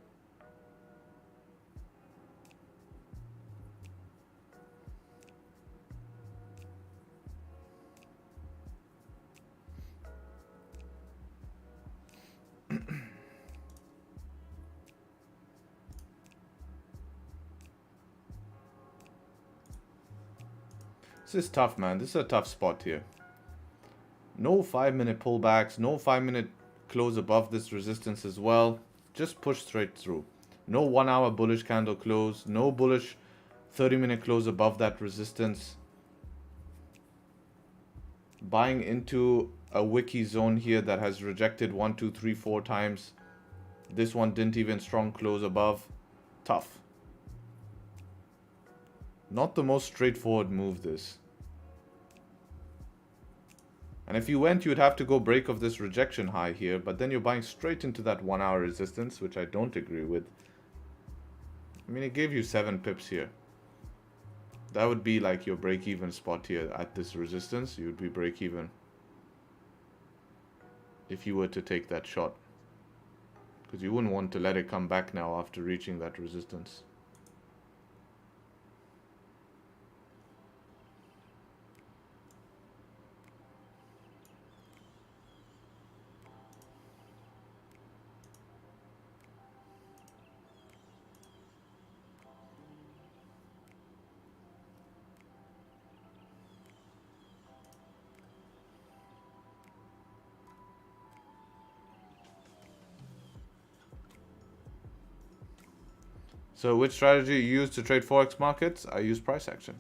This is tough, man. This is a tough spot here. No 5-minute pullbacks, no 5-minute close above this resistance as well. Just push straight through. No 1 hour bullish candle close, no bullish 30-minute close above that resistance. Buying into a wiki zone here that has rejected 1, 2, 3, 4 times. This one didn't even strong close above. Tough. Not the most straightforward move, this. And if you went, you'd have to go break of this rejection high here, but then you're buying straight into that 1 hour resistance, which I don't agree with. I mean, it gave you 7 pips here. That would be like your break-even spot here at this resistance. You'd be break-even if you were to take that shot. Because you wouldn't want to let it come back now after reaching that resistance. So which strategy you use to trade Forex markets? I use price action.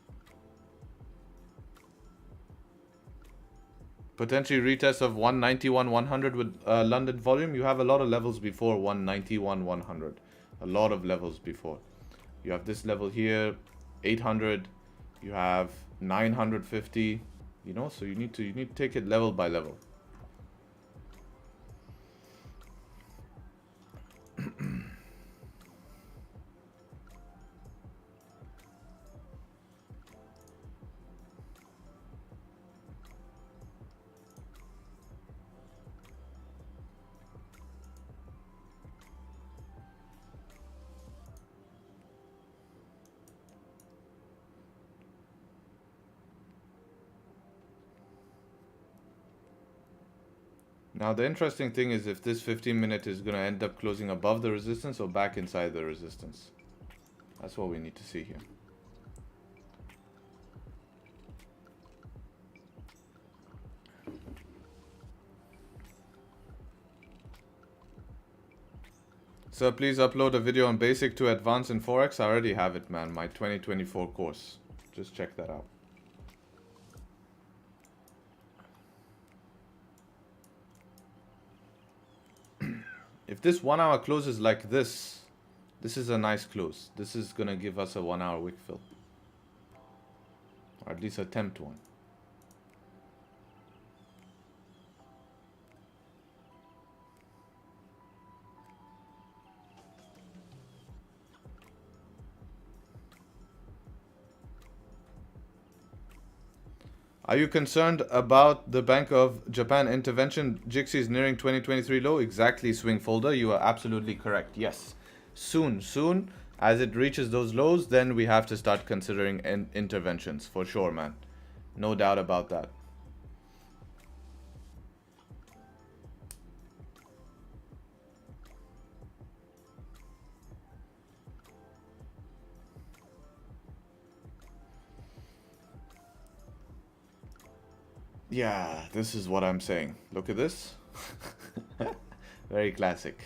Potentially retest of 191, 100 with London volume. You have a lot of levels before 191, 100. A lot of levels before. You have this level here, 800. You have 950. You know, so you need to take it level by level. Now the interesting thing is if this 15-minute is going to end up closing above the resistance or back inside the resistance. That's what we need to see here. So please upload a video on basic to advanced in Forex. I already have it, man. My 2024 course. Just check that out. If this 1 hour closes like this, this is a nice close. This is going to give us a 1 hour wick fill. Or at least attempt one. Are you concerned about the Bank of Japan intervention? Gbpjpy is nearing 2023 low. Exactly, swing folder. You are absolutely correct. Yes. Soon, as it reaches those lows, then we have to start considering interventions. For sure, man. No doubt about that. Yeah, this is what I'm saying. Look at this. Very classic.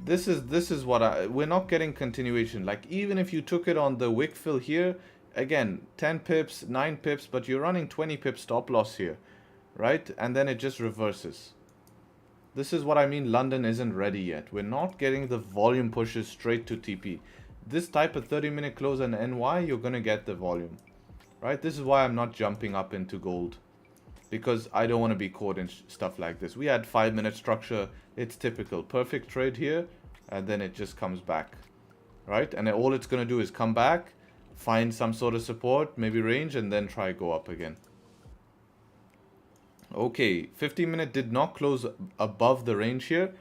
This is what we're not getting continuation. Like even if you took it on the wick fill here, again, 10 pips, 9 pips, but you're running 20 pips stop loss here, right? And then it just reverses. This is what I mean, London isn't ready yet. We're not getting the volume pushes straight to TP. This type of 30-minute close on NY, you're going to get the volume. Right? This is why I'm not jumping up into gold. Because I don't want to be caught in stuff like this. We had 5-minute structure. It's typical. Perfect trade here. And then it just comes back. Right? And all it's going to do is come back. Find some sort of support. Maybe range. And then try go up again. Okay. 15-minute did not close above the range here.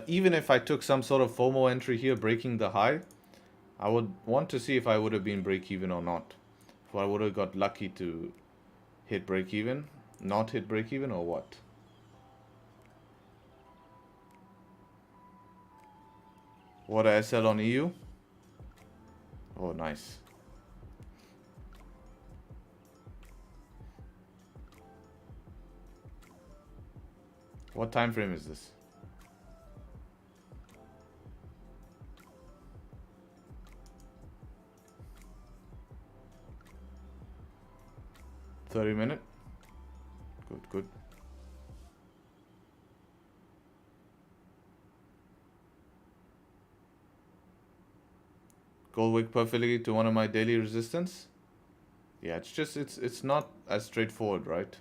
Even if I took some sort of FOMO entry here. Breaking the high. I would want to see if I would have been break even or not. If I would have got lucky to hit break even, not hit break even, or what? What I sell on EU? Oh, nice. What time frame is this? $30-minute. Good. Gold wick perfectly to one of my daily resistance. Yeah, it's not as straightforward, right?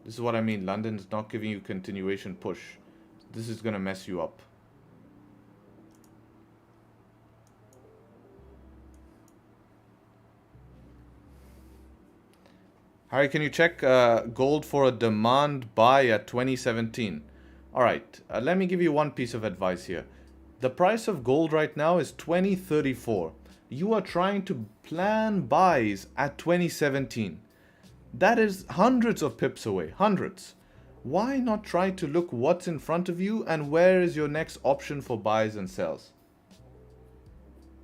This is what I mean. London's not giving you continuation push. This is gonna mess you up. Harry, can you check gold for a demand buy at 2017? All right, let me give you one piece of advice here. The price of gold right now is 2034. You are trying to plan buys at 2017. That is hundreds of pips away, hundreds. Why not try to look what's in front of you and where is your next option for buys and sells?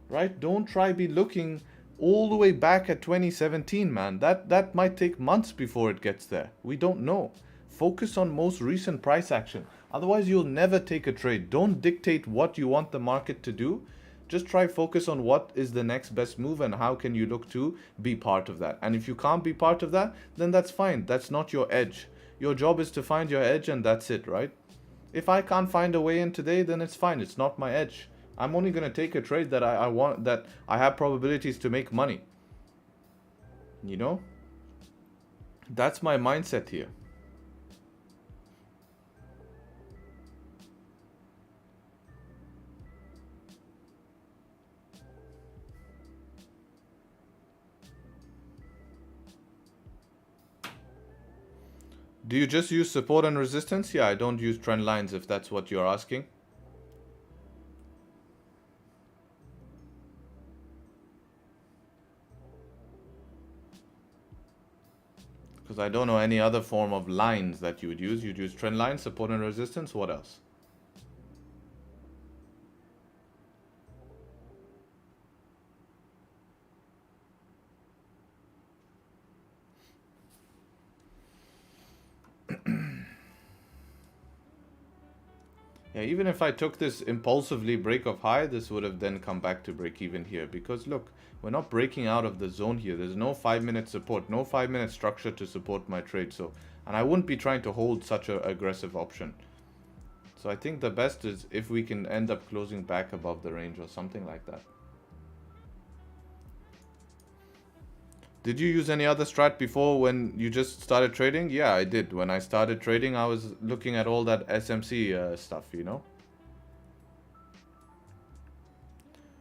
Right? Don't try be looking all the way back at 2017, man. That might take months before it gets there. We don't know. Focus on most recent price action. Otherwise, you'll never take a trade. Don't dictate what you want the market to do. Just try focus on what is the next best move and how can you look to be part of that. And if you can't be part of that, then that's fine. That's not your edge. Your job is to find your edge and that's it, right? If I can't find a way in today, then it's fine. It's not my edge. I'm only going to take a trade that I want, that I have probabilities to make money. You know? That's my mindset here. Do you just use support and resistance? Yeah, I don't use trend lines if that's what you're asking. Because I don't know any other form of lines that you would use. You'd use trend lines, support and resistance. What else? Yeah, even if I took this impulsively break of high, this would have then come back to break even here. Because look, we're not breaking out of the zone here. There's no 5-minute support, no 5-minute structure to support my trade. So, and I wouldn't be trying to hold such an aggressive option. So I think the best is if we can end up closing back above the range or something like that. Did you use any other strat before when you just started trading? Yeah, I did. When I started trading, I was looking at all that SMC stuff, you know.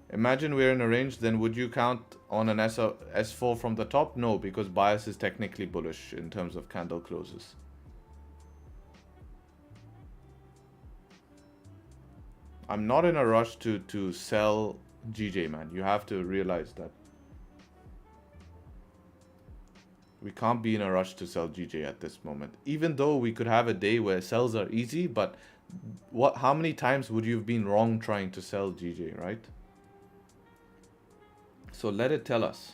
Imagine we're in a range, then would you count on an S4 from the top? No, because bias is technically bullish in terms of candle closes. I'm not in a rush to sell GJ, man. You have to realize that. We can't be in a rush to sell GJ at this moment. Even though we could have a day where sells are easy, but how many times would you have been wrong trying to sell GJ, right? So let it tell us.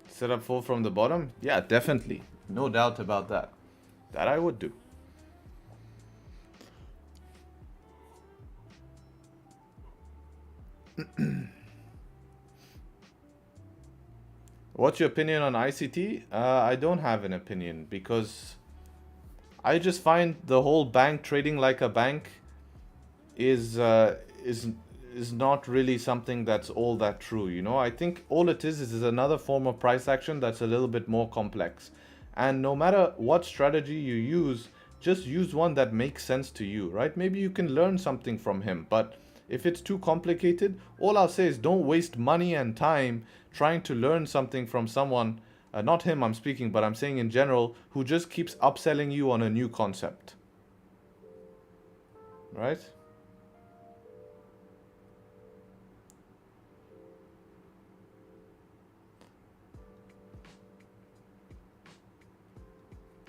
Set up 4 from the bottom? Yeah, definitely. No doubt about that. That I would do. What's your opinion on ICT? I don't have an opinion because I just find the whole bank trading like a bank is not really something that's all that true, you know. I think all it is another form of price action that's a little bit more complex. And no matter what strategy you use, just use one that makes sense to you, right? Maybe you can learn something from him, but if it's too complicated, all I'll say is don't waste money and time trying to learn something from someone, not him I'm speaking, but I'm saying in general, who just keeps upselling you on a new concept. Right?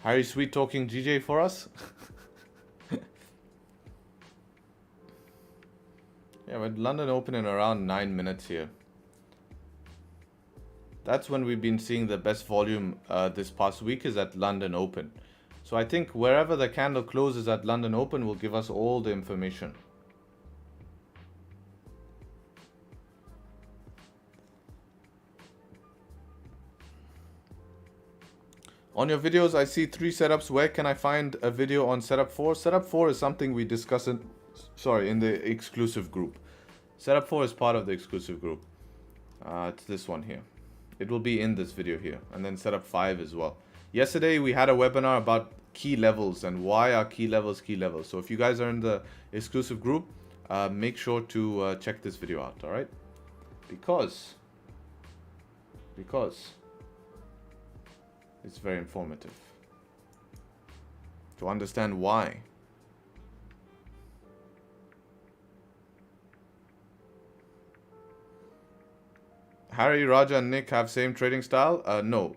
Harry Sweet talking GJ for us? Yeah, with London Open in around 9 minutes here. That's when we've been seeing the best volume this past week is at London Open. So I think wherever the candle closes at London Open will give us all the information. On your videos, I see 3 setups. Where can I find a video on setup 4? Setup 4 is something we discuss in the exclusive group. Setup 4 is part of the exclusive group. It's this one here. It will be in this video here. And then setup 5 as well. Yesterday, we had a webinar about key levels and why are key levels key levels. So if you guys are in the exclusive group, make sure to check this video out, all right? Because it's very informative to understand why. Harry, Raja, and Nick have same trading style? No.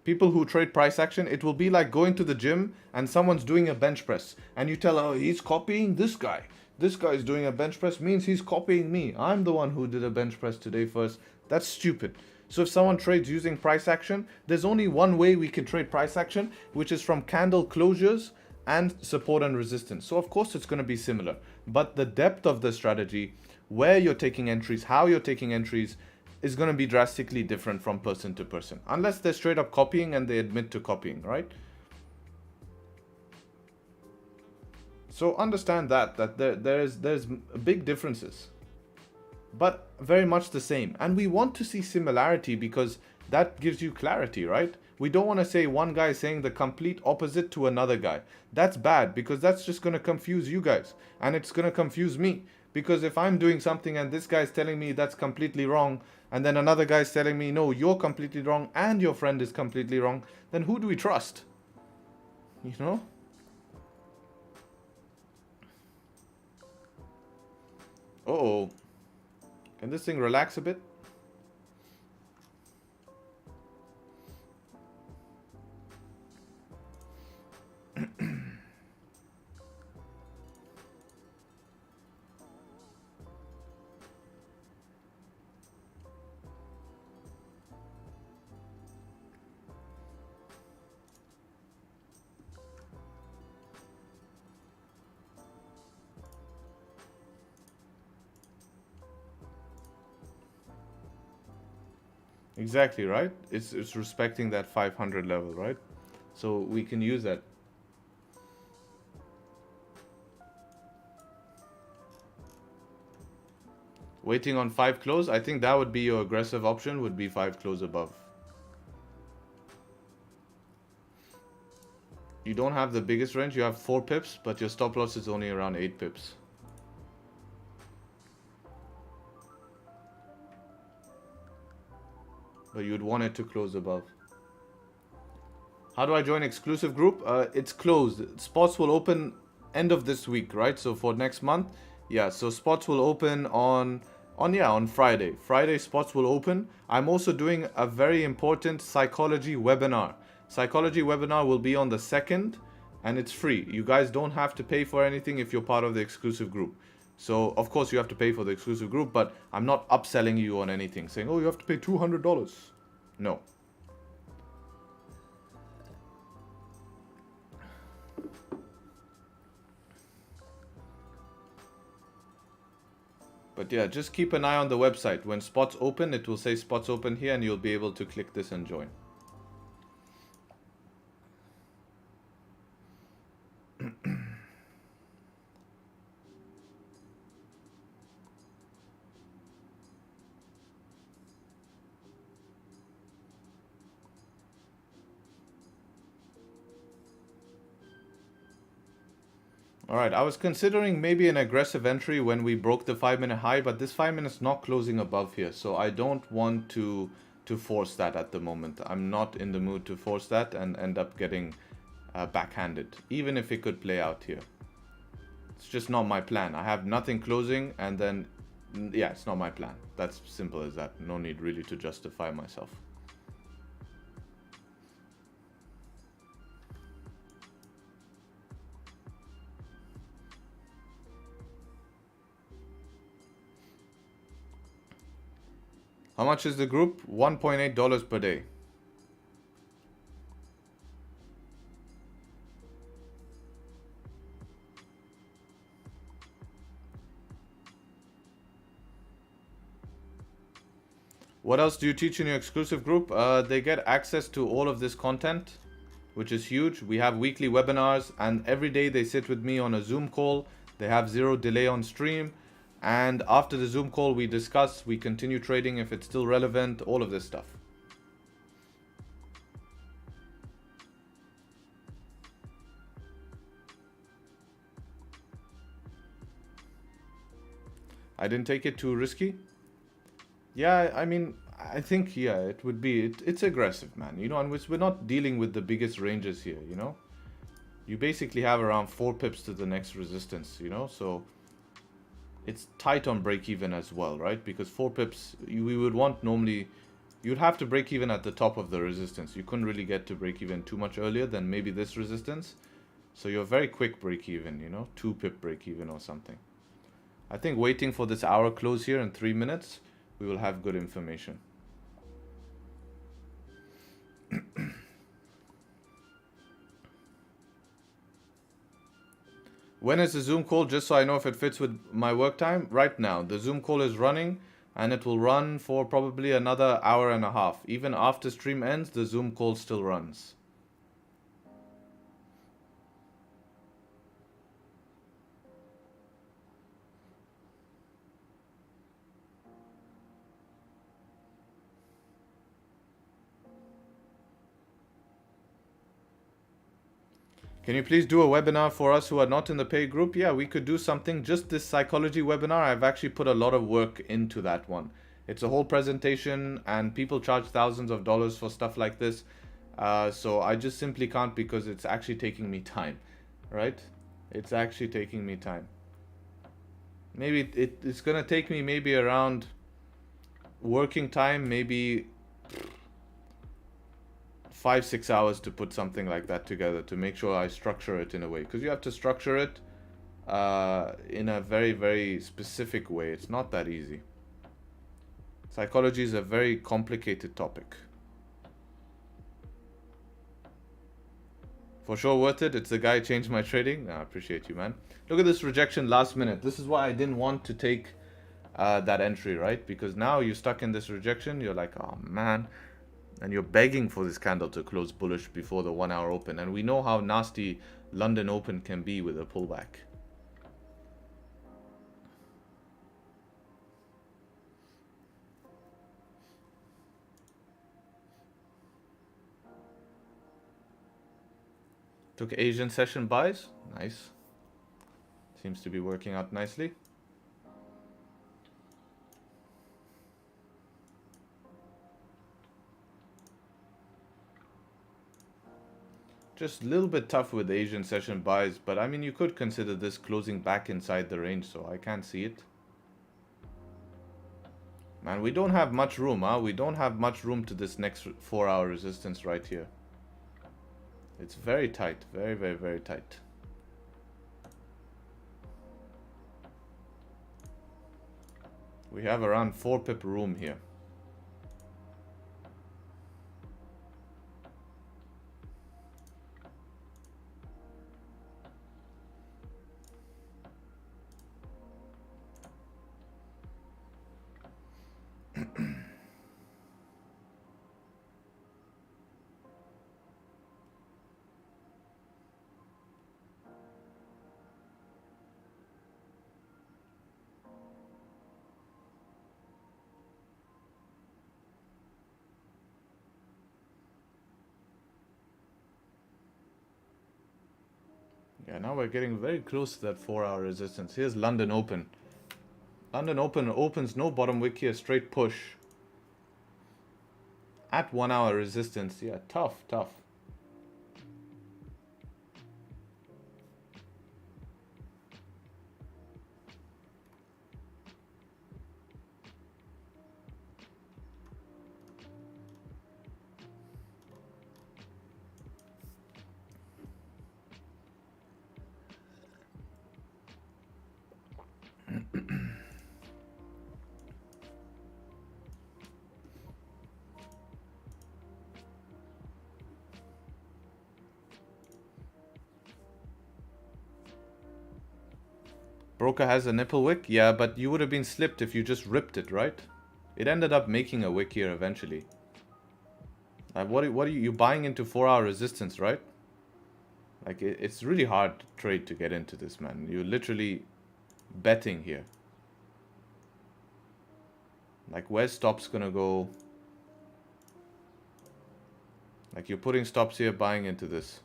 People who trade price action, it will be like going to the gym and someone's doing a bench press. And you tell, oh, he's copying this guy. This guy is doing a bench press, means he's copying me. I'm the one who did a bench press today first. That's stupid. So if someone trades using price action, there's only one way we can trade price action, which is from candle closures and support and resistance. So of course it's going to be similar, but the depth of the strategy, where you're taking entries, how you're taking entries, is going to be drastically different from person to person, unless they're straight up copying and they admit to copying, right? So understand that there's big differences, but very much the same. And we want to see similarity because that gives you clarity, right? We don't want to say one guy saying the complete opposite to another guy. That's bad, because that's just going to confuse you guys, and it's going to confuse me. Because if I'm doing something and this guy's telling me that's completely wrong, and then another guy's telling me, no, you're completely wrong and your friend is completely wrong, then who do we trust? You know? Uh-oh. Can this thing relax a bit? Exactly, right? It's respecting that 500 level, right? So we can use that. Waiting on 5 close, I think that would be your aggressive option, would be 5 close above. You don't have the biggest range, you have 4 pips, but your stop loss is only around 8 pips. But you'd want it to close above. How do I join exclusive group? It's closed. Spots will open end of this week, right? So for next month, yeah. So spots will open on Friday. Friday spots will open. I'm also doing a very important psychology webinar. Psychology webinar will be on the 2nd, and it's free. You guys don't have to pay for anything if you're part of the exclusive group. So of course you have to pay for the exclusive group, but I'm not upselling you on anything, saying, oh, you have to pay $200. No. But yeah, just keep an eye on the website. When spots open, it will say spots open here, and you'll be able to click this and join. Alright, I was considering maybe an aggressive entry when we broke the 5-minute high, but this 5 minutes not closing above here, so I don't want to force that at the moment. I'm not in the mood to force that and end up getting backhanded, even if it could play out here. It's just not my plan. I have nothing closing, and then, yeah, it's not my plan. That's simple as that. No need really to justify myself. How much is the group? $1.8 per day. What else do you teach in your exclusive group? They get access to all of this content, which is huge. We have weekly webinars, and every day they sit with me on a Zoom call. They have 0 delay on stream. And after the Zoom call, we discuss, we continue trading if it's still relevant, all of this stuff. I didn't take it too risky. Yeah, I mean, I think, yeah, it would be, it's aggressive, man. You know, and we're not dealing with the biggest ranges here, you know. You basically have around 4 pips to the next resistance, you know, so it's tight on break even as well, right? Because 4 pips, we would want normally, you'd have to break even at the top of the resistance. You couldn't really get to break even too much earlier than maybe this resistance. So you're very quick break even, you know, 2 pip break even or something. I think waiting for this hour close here in 3 minutes, we will have good information. When is the Zoom call? Just so I know if it fits with my work time. Right now, the Zoom call is running, and it will run for probably another hour and a half. Even after stream ends, the Zoom call still runs. Can you please do a webinar for us who are not in the paid group? Yeah, we could do something. Just this psychology webinar, I've actually put a lot of work into that one. It's a whole presentation, and people charge thousands of dollars for stuff like this. So I just simply can't, because it's actually taking me time, right? It's actually taking me time. Maybe it's gonna take me maybe around working time, maybe 5-6 hours to put something like that together, to make sure I structure it in a way, because you have to structure it in a very, very specific way. It's not that easy. Psychology is a very complicated topic. For sure worth it. It's the guy who changed my trading. I appreciate you, man. Look at this rejection last minute. This is why I didn't want to take that entry, right? Because now you're stuck in this rejection. You're like, oh man. And you're begging for this candle to close bullish before the 1 hour open. And we know how nasty London open can be with a pullback. Took Asian session buys. Nice. Seems to be working out nicely. Just a little bit tough with Asian session buys, but I mean, you could consider this closing back inside the range, so I can't see it. Man, we don't have much room, huh? We don't have much room to this next 4 hour resistance right here. It's very tight, very, very, very tight. We have around 4 pip room here. Yeah, now we're getting very close to that 4 hour resistance. Here's London Open. London Open opens no bottom wick here, straight push. At 1 hour resistance. Yeah, tough, tough. Broker has a nipple wick? Yeah, but you would have been slipped if you just ripped it, right? It ended up making a wick here eventually. What are you buying into 4 hour resistance, right? Like, it's really hard to trade to get into this, man. You're literally betting here. Like, where's stops gonna go? Like, you're putting stops here, buying into this.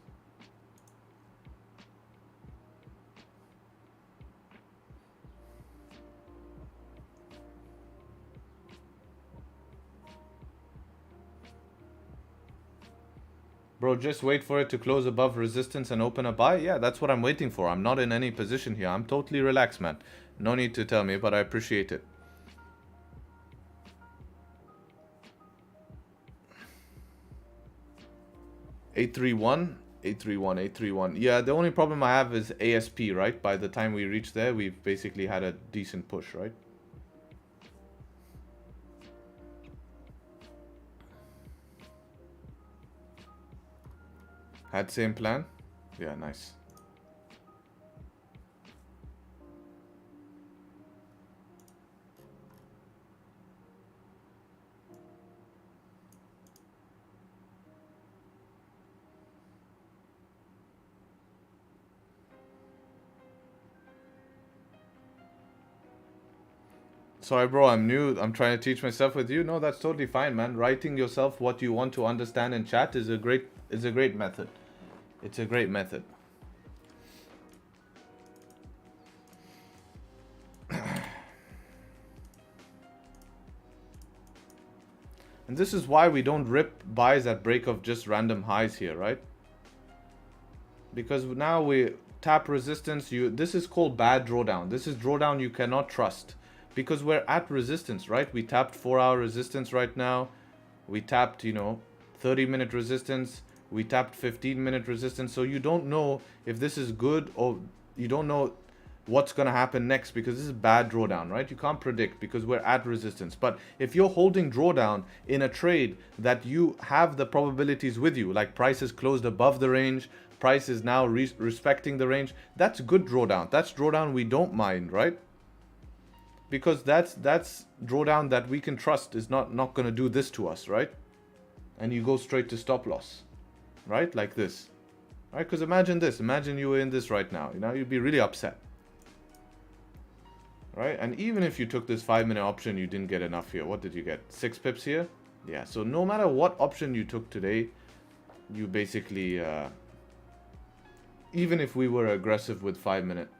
Bro, just wait for it to close above resistance and open a buy. Yeah, that's what I'm waiting for. I'm not in any position here. I'm totally relaxed, man. No need to tell me, but I appreciate it. $831, $831. Yeah, the only problem I have is ASP, right? By the time we reach there, we've basically had a decent push, right? Had same plan? Yeah, nice. Sorry, bro, I'm new. I'm trying to teach myself with you. No, that's totally fine, man. Writing yourself what you want to understand in chat is a great method. It's a great method. And this is why we don't rip buys at break of just random highs here, right? Because now we tap resistance. This is called bad drawdown. This is drawdown you cannot trust. Because we're at resistance, right? We tapped 4-hour resistance right now. We tapped, 30-minute resistance. We tapped 15-minute resistance. So you don't know if this is good, or you don't know what's going to happen next, because this is bad drawdown, right? You can't predict because we're at resistance. But if you're holding drawdown in a trade that you have the probabilities with you, like price is closed above the range, price is now respecting the range, that's good drawdown. That's drawdown we don't mind, right? Because that's drawdown that we can trust is not going to do this to us, right? And you go straight to stop loss, right? Like this, right? Because imagine this. Imagine you were in this right now. You'd be really upset, right? And even if you took this 5-minute option, you didn't get enough here. What did you get? 6 pips here? Yeah, so no matter what option you took today, you basically, even if we were aggressive with 5-minute,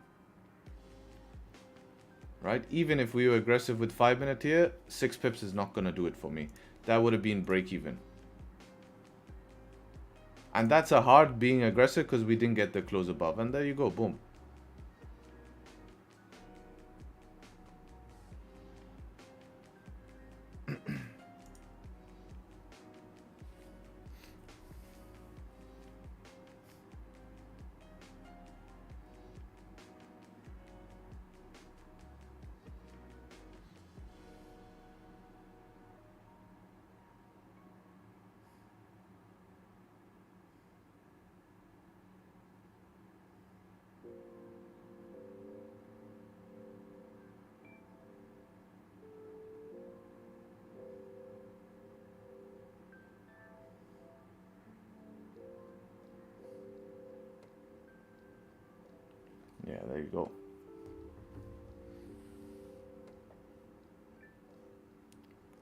right? Even if we were aggressive with 5-minute here, 6 pips is not going to do it for me. That would have been break even. And that's a hard being aggressive because we didn't get the close above. And there you go, boom. Yeah, there you go.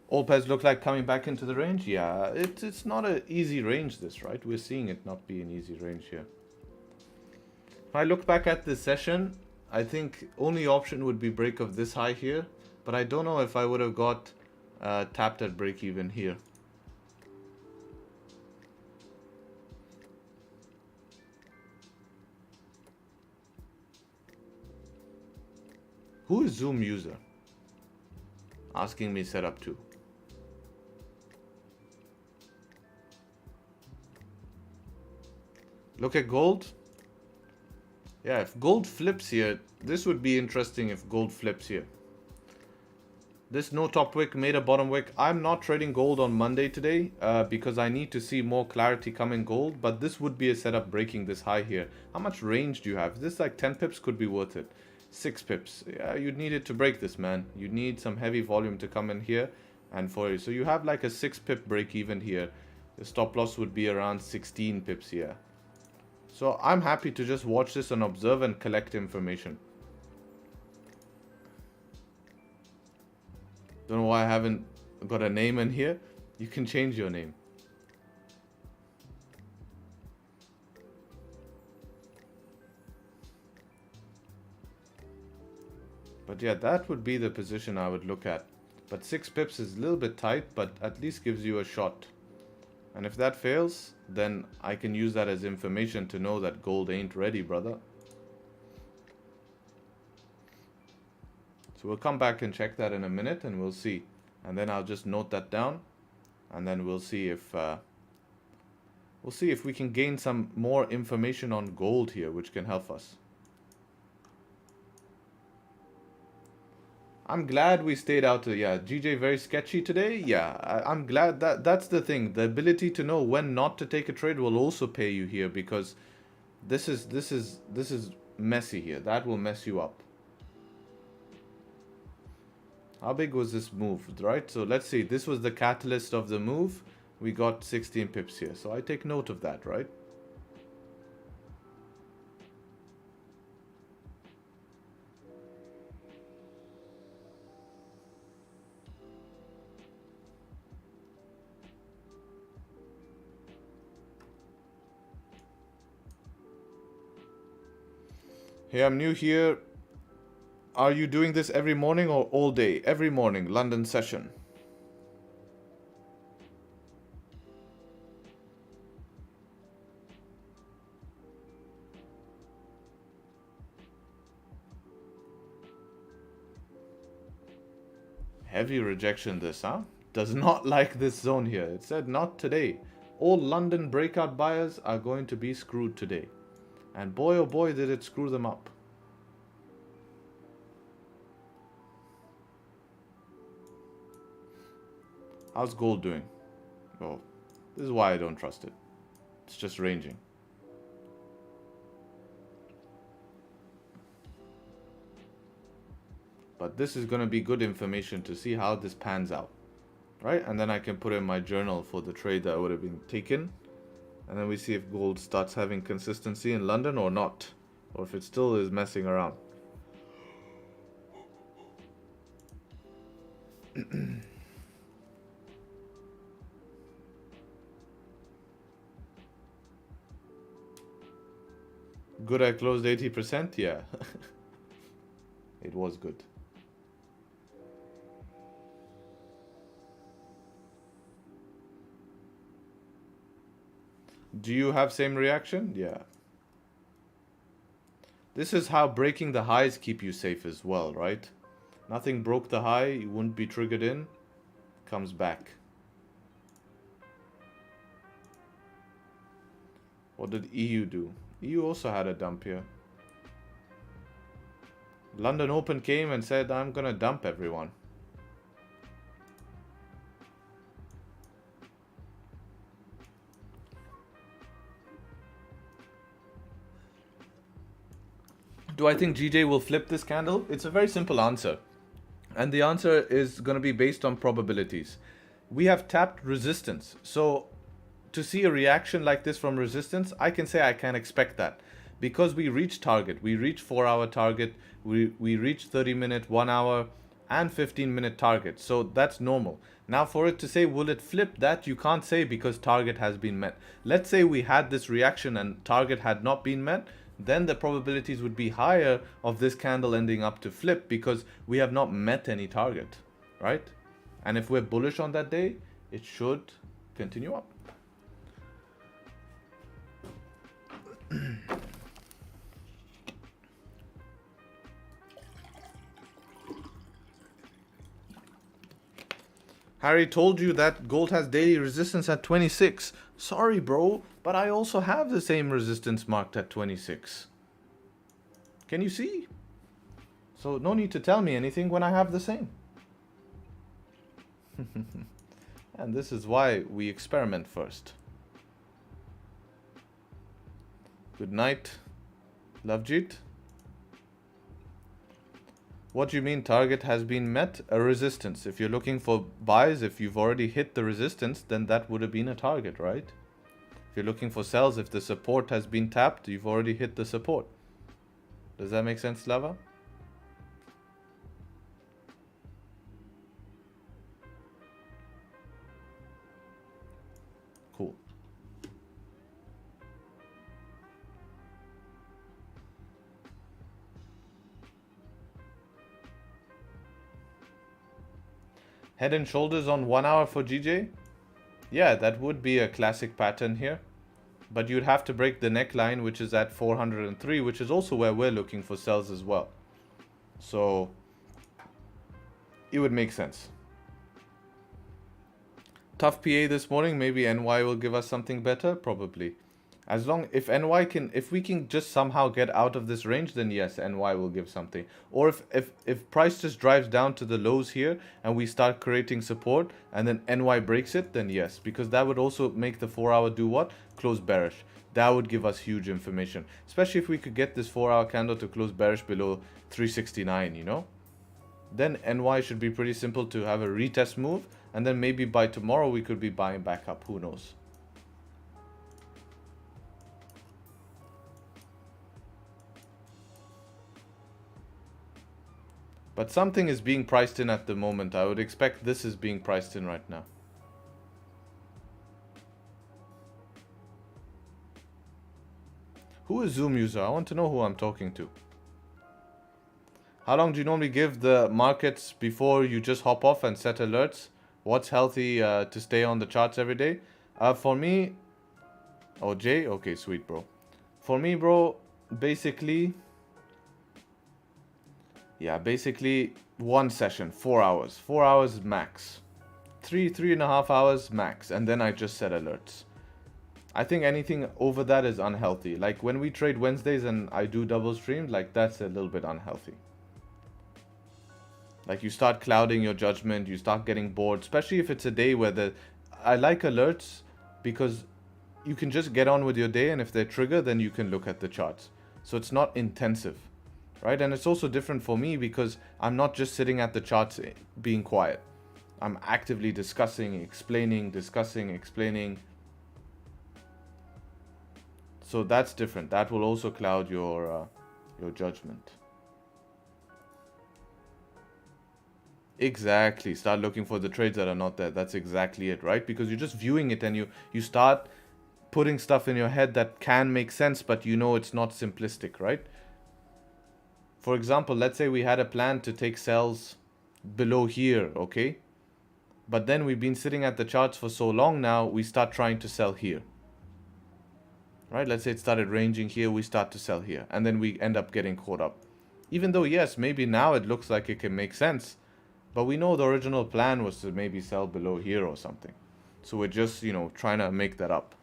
All pairs look like coming back into the range. Yeah, it's not an easy range this, right? We're seeing it not be an easy range here. If I look back at this session, I think only option would be break of this high here. But I don't know if I would have got tapped at break even here. Who is Zoom user? Asking me setup too. Look at gold. Yeah, if gold flips here, this would be interesting if gold flips here. This no top wick made a bottom wick. I'm not trading gold on Monday today because I need to see more clarity come in gold. But this would be a setup breaking this high here. How much range do you have? This like 10 pips could be worth it. 6 pips. Yeah, you'd need it to break this, man. You need some heavy volume to come in here. And for you. So you have like a 6 pip break even here. The stop loss would be around 16 pips here. So I'm happy to just watch this and observe and collect information. Don't know why I haven't got a name in here. You can change your name. But yeah, that would be the position I would look at. But 6 pips is a little bit tight, but at least gives you a shot. And if that fails, then I can use that as information to know that gold ain't ready, brother. So we'll come back and check that in a minute and we'll see. And then I'll just note that down. And then we'll see if we can gain some more information on gold here, which can help us. I'm glad we stayed out to, yeah, GJ very sketchy today. Yeah, I'm glad that's the thing. The ability to know when not to take a trade will also pay you here, because this is messy here. That will mess you up. How big was this move, right? So let's see. This was the catalyst of the move. We got 16 pips here. So I take note of that, right? Hey, I'm new here. Are you doing this every morning or all day? Every morning, London session. Heavy rejection this, huh? Does not like this zone here. It said not today. All London breakout buyers are going to be screwed today. And boy oh boy did it screw them up. How's gold doing? Oh, this is why I don't trust it. It's just ranging. But this is going to be good information to see how this pans out. Right? And then I can put in my journal for the trade that would have been taken. And then we see if gold starts having consistency in London or not. Or if it still is messing around. Good, I closed 80%? Yeah. It was good. Do you have same reaction? Yeah. This is how breaking the highs keep you safe as well, right? Nothing broke the high, you wouldn't be triggered in. Comes back. What did EU do? EU also had a dump here. London Open came and said, I'm gonna dump everyone. Do I think GJ will flip this candle? It's a very simple answer. And the answer is going to be based on probabilities. We have tapped resistance. So to see a reaction like this from resistance, I can say I can expect that. Because we reached target. We reached 4-hour target. We reached 30-minute, 1 hour, and 15-minute target. So that's normal. Now for it to say, will it flip, that you can't say because target has been met. Let's say we had this reaction and target had not been met. Then the probabilities would be higher of this candle ending up to flip because we have not met any target, right? And if we're bullish on that day, it should continue up. Harry told you that gold has daily resistance at 26. Sorry, bro, but I also have the same resistance marked at 26. Can you see? So no need to tell me anything when I have the same. And this is why we experiment first. Good night, Lovejeet. What do you mean target has been met? A resistance. If you're looking for buys, if you've already hit the resistance, then that would have been a target, right? If you're looking for sells, if the support has been tapped, you've already hit the support. Does that make sense, Lava? Cool. Head and shoulders on 1 hour for GJ? Yeah, that would be a classic pattern here. But you'd have to break the neckline, which is at 403, which is also where we're looking for sells as well. So it would make sense. Tough PA this morning. Maybe NY will give us something better. Probably. As long if we can just somehow get out of this range, then yes, NY will give something. Or if price just drives down to the lows here and we start creating support and then NY breaks it, then yes, because that would also make the 4-hour do what? Close bearish. That would give us huge information, especially if we could get this 4-hour candle to close bearish below 369, you know? Then NY should be pretty simple to have a retest move, and then maybe by tomorrow we could be buying back up, who knows? But something is being priced in at the moment. I would expect this is being priced in right now. Who is Zoom user? I want to know who I'm talking to. How long do you normally give the markets before you just hop off and set alerts? What's healthy to stay on the charts every day? For me... Oh, Jay? Okay, sweet, bro. For me, bro, basically... Yeah, basically 1 session, 4 hours. 4 hours max. 3.5 hours max. And then I just set alerts. I think anything over that is unhealthy. Like when we trade Wednesdays and I do double stream, like that's a little bit unhealthy. Like you start clouding your judgment, you start getting bored, especially if it's a day where I like alerts because you can just get on with your day, and if they trigger, then you can look at the charts. So it's not intensive, right? And it's also different for me because I'm not just sitting at the charts being quiet. I'm actively discussing, explaining, discussing, explaining. So that's different. That will also cloud your judgment. Exactly. Start looking for the trades that are not there. That's exactly it, right? Because you're just viewing it and you start putting stuff in your head that can make sense, but you know it's not simplistic, right? For example, let's say we had a plan to take sells below here, okay? But then we've been sitting at the charts for so long now, we start trying to sell here. Right? Let's say it started ranging here, we start to sell here. And then we end up getting caught up. Even though, yes, maybe now it looks like it can make sense. But we know the original plan was to maybe sell below here or something. So we're just, you know, trying to make that up.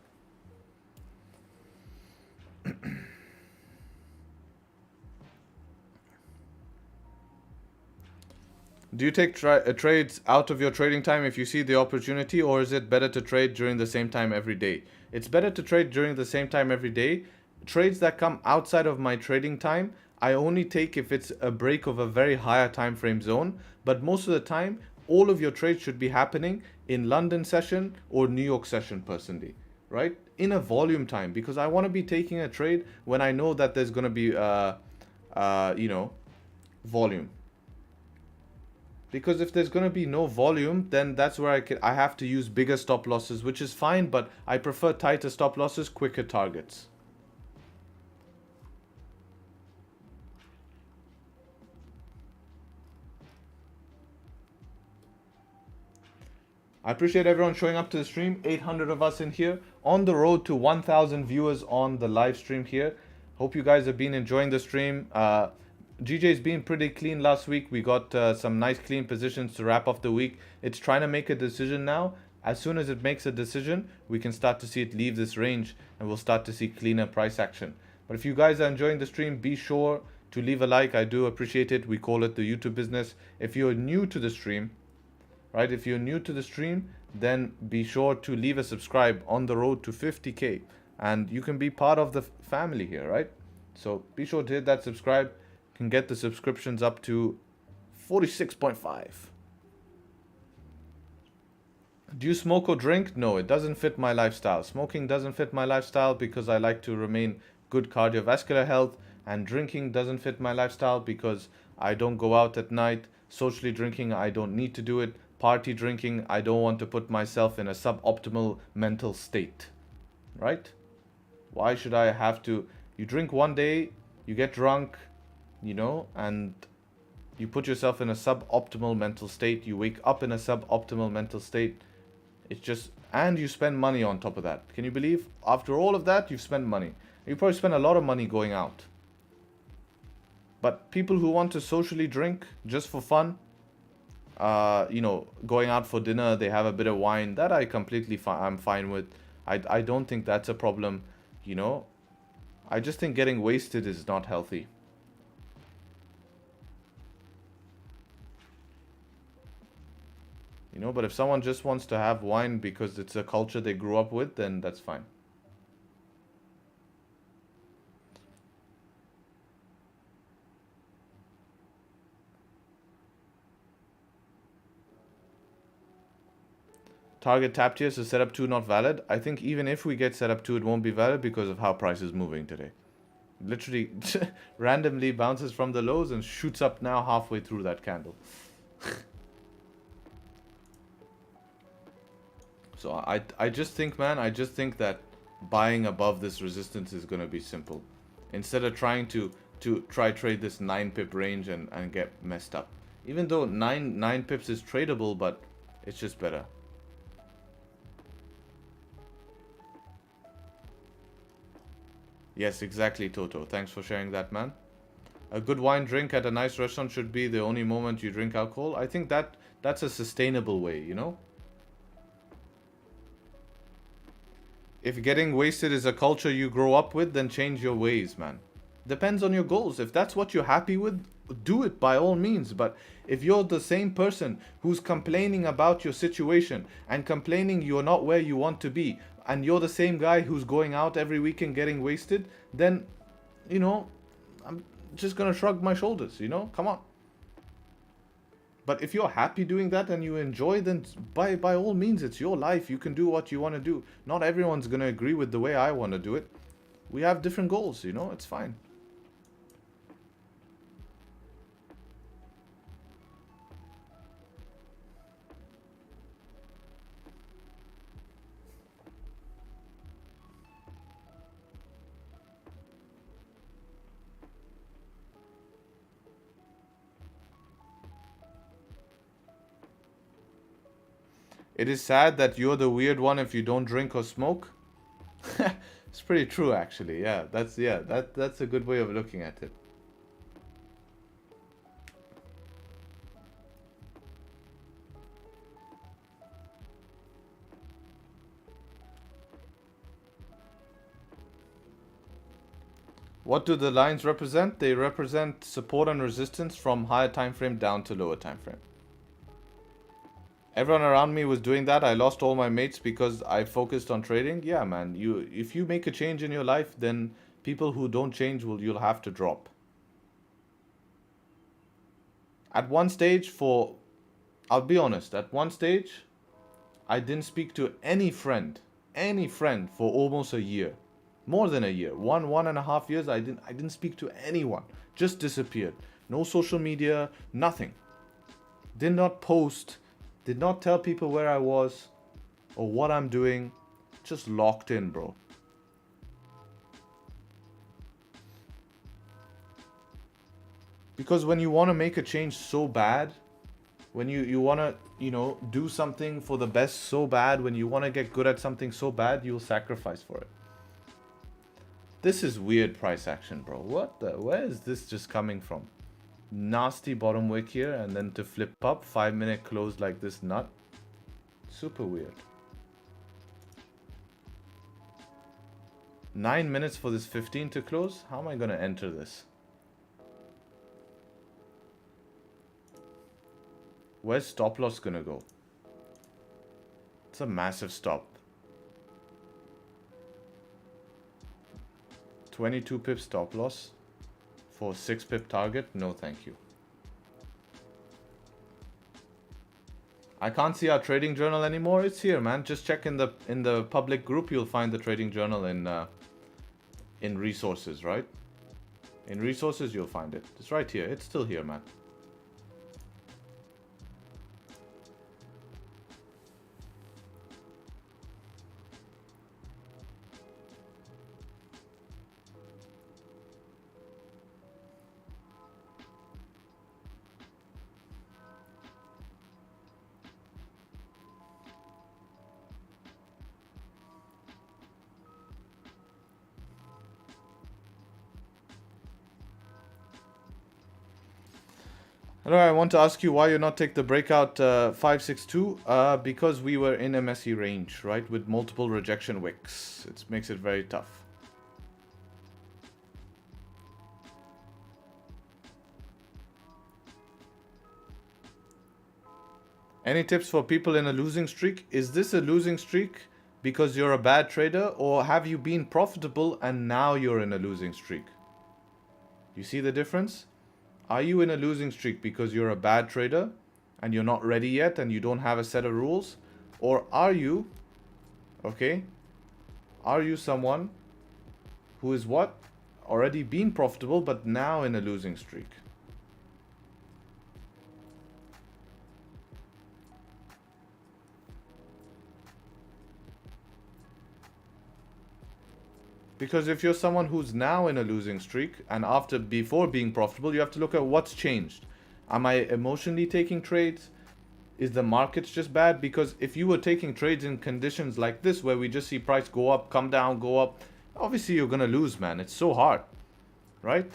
Do you take trades out of your trading time if you see the opportunity, or is it better to trade during the same time every day? It's better to trade during the same time every day. Trades that come outside of my trading time, I only take if it's a break of a very higher time frame zone. But most of the time, all of your trades should be happening in London session or New York session personally, right? In a volume time, because I want to be taking a trade when I know that there's going to be, you know, volume. Because if there's going to be no volume, then that's where I have to use bigger stop losses, which is fine, but I prefer tighter stop losses, quicker targets. I appreciate everyone showing up to the stream. 800 of us in here, on the road to 1,000 viewers on the live stream here. Hope you guys have been enjoying the stream. GJ's been pretty clean last week. We got some nice clean positions to wrap off the week. It's trying to make a decision now. As soon as it makes a decision, we can start to see it leave this range and we'll start to see cleaner price action. But if you guys are enjoying the stream, be sure to leave a like. I do appreciate it. We call it the YouTube business. If you're new to the stream, right? If you're new to the stream, then be sure to leave a subscribe on the road to 50K. And you can be part of the family here, right? So be sure to hit that subscribe. Can get the subscriptions up to 46.5. Do you smoke or drink? No, it doesn't fit my lifestyle. Smoking doesn't fit my lifestyle because I like to remain good cardiovascular health, and drinking doesn't fit my lifestyle because I don't go out at night. Socially drinking, I don't need to do it. Party drinking, I don't want to put myself in a suboptimal mental state, right? Why should I have to? You drink one day, you get drunk, you know, and you put yourself in a suboptimal mental state. You wake up in a suboptimal mental state. It's just, and you spend money on top of that. Can you believe? After all of that, you've spent money. You probably spend a lot of money going out. But people who want to socially drink just for fun, you know, going out for dinner, they have a bit of wine, that I completely I'm fine with. I don't think that's a problem. You know, I just think getting wasted is not healthy. You know, but if someone just wants to have wine because it's a culture they grew up with, then that's fine. Target tap tier, so setup 2 not valid. I think even if we get setup 2, it won't be valid because of how price is moving today. Literally randomly bounces from the lows and shoots up now halfway through that candle. So I just think, man, I just think that buying above this resistance is going to be simple. Instead of trying to trade this 9 pip range and get messed up. Even though 9 pips is tradable, but it's just better. Yes, exactly, Toto. Thanks for sharing that, man. A good wine drink at a nice restaurant should be the only moment you drink alcohol. I think that's a sustainable way, you know? If getting wasted is a culture you grow up with, then change your ways, man. Depends on your goals. If that's what you're happy with, do it by all means. But if you're the same person who's complaining about your situation and complaining you're not where you want to be, and you're the same guy who's going out every weekend getting wasted, then, you know, I'm just gonna shrug my shoulders, you know? Come on. But if you're happy doing that and you enjoy, then by all means, it's your life. You can do what you want to do. Not everyone's gonna agree with the way I want to do it. We have different goals, you know? It's fine. It is sad that you're the weird one if you don't drink or smoke. It's pretty true, actually. Yeah, that's a good way of looking at it. What do the lines represent? They represent support and resistance from higher time frame down to lower time frame. Everyone around me was doing that. I lost all my mates because I focused on trading. Yeah, man. If you make a change in your life, then people who don't change you'll have to drop. At one stage I'll be honest, at one stage, I didn't speak to any friend for almost a year. More than a year. 1.5 years, I didn't speak to anyone. Just disappeared. No social media, nothing. Did not post. Did not tell people where I was or what I'm doing. Just locked in, bro. Because when you want to make a change so bad, when you want to, you know, do something for the best so bad, when you want to get good at something so bad, you'll sacrifice for it. This is weird price action, bro. Where is this just coming from? Nasty bottom wick here, and then to flip up 5-minute close like this nut. Super weird. 9 minutes for this 15 to close. How am I gonna enter this? Where's stop loss gonna go? It's a massive stop. 22 pip stop loss. For 6 pip target, no thank you. I can't see our trading journal anymore. It's here, man. Just check in the public group. You'll find the trading journal in resources, right? In resources, you'll find it. It's right here. It's still here, man. Hello, I want to ask you why you not take the breakout 562 because we were in a messy range, right, with multiple rejection wicks. It makes it very tough. Any tips for people in a losing streak? Is this a losing streak because you're a bad trader, or have you been profitable and now you're in a losing streak? You see the difference? Are you in a losing streak because you're a bad trader and you're not ready yet and you don't have a set of rules? Or are you, okay, are you someone who is what? Already been profitable but now in a losing streak? Because if you're someone who's now in a losing streak and before being profitable, you have to look at what's changed. Am I emotionally taking trades? Is the markets just bad? Because if you were taking trades in conditions like this, where we just see price go up, come down, go up, obviously you're gonna lose, man. It's so hard, right?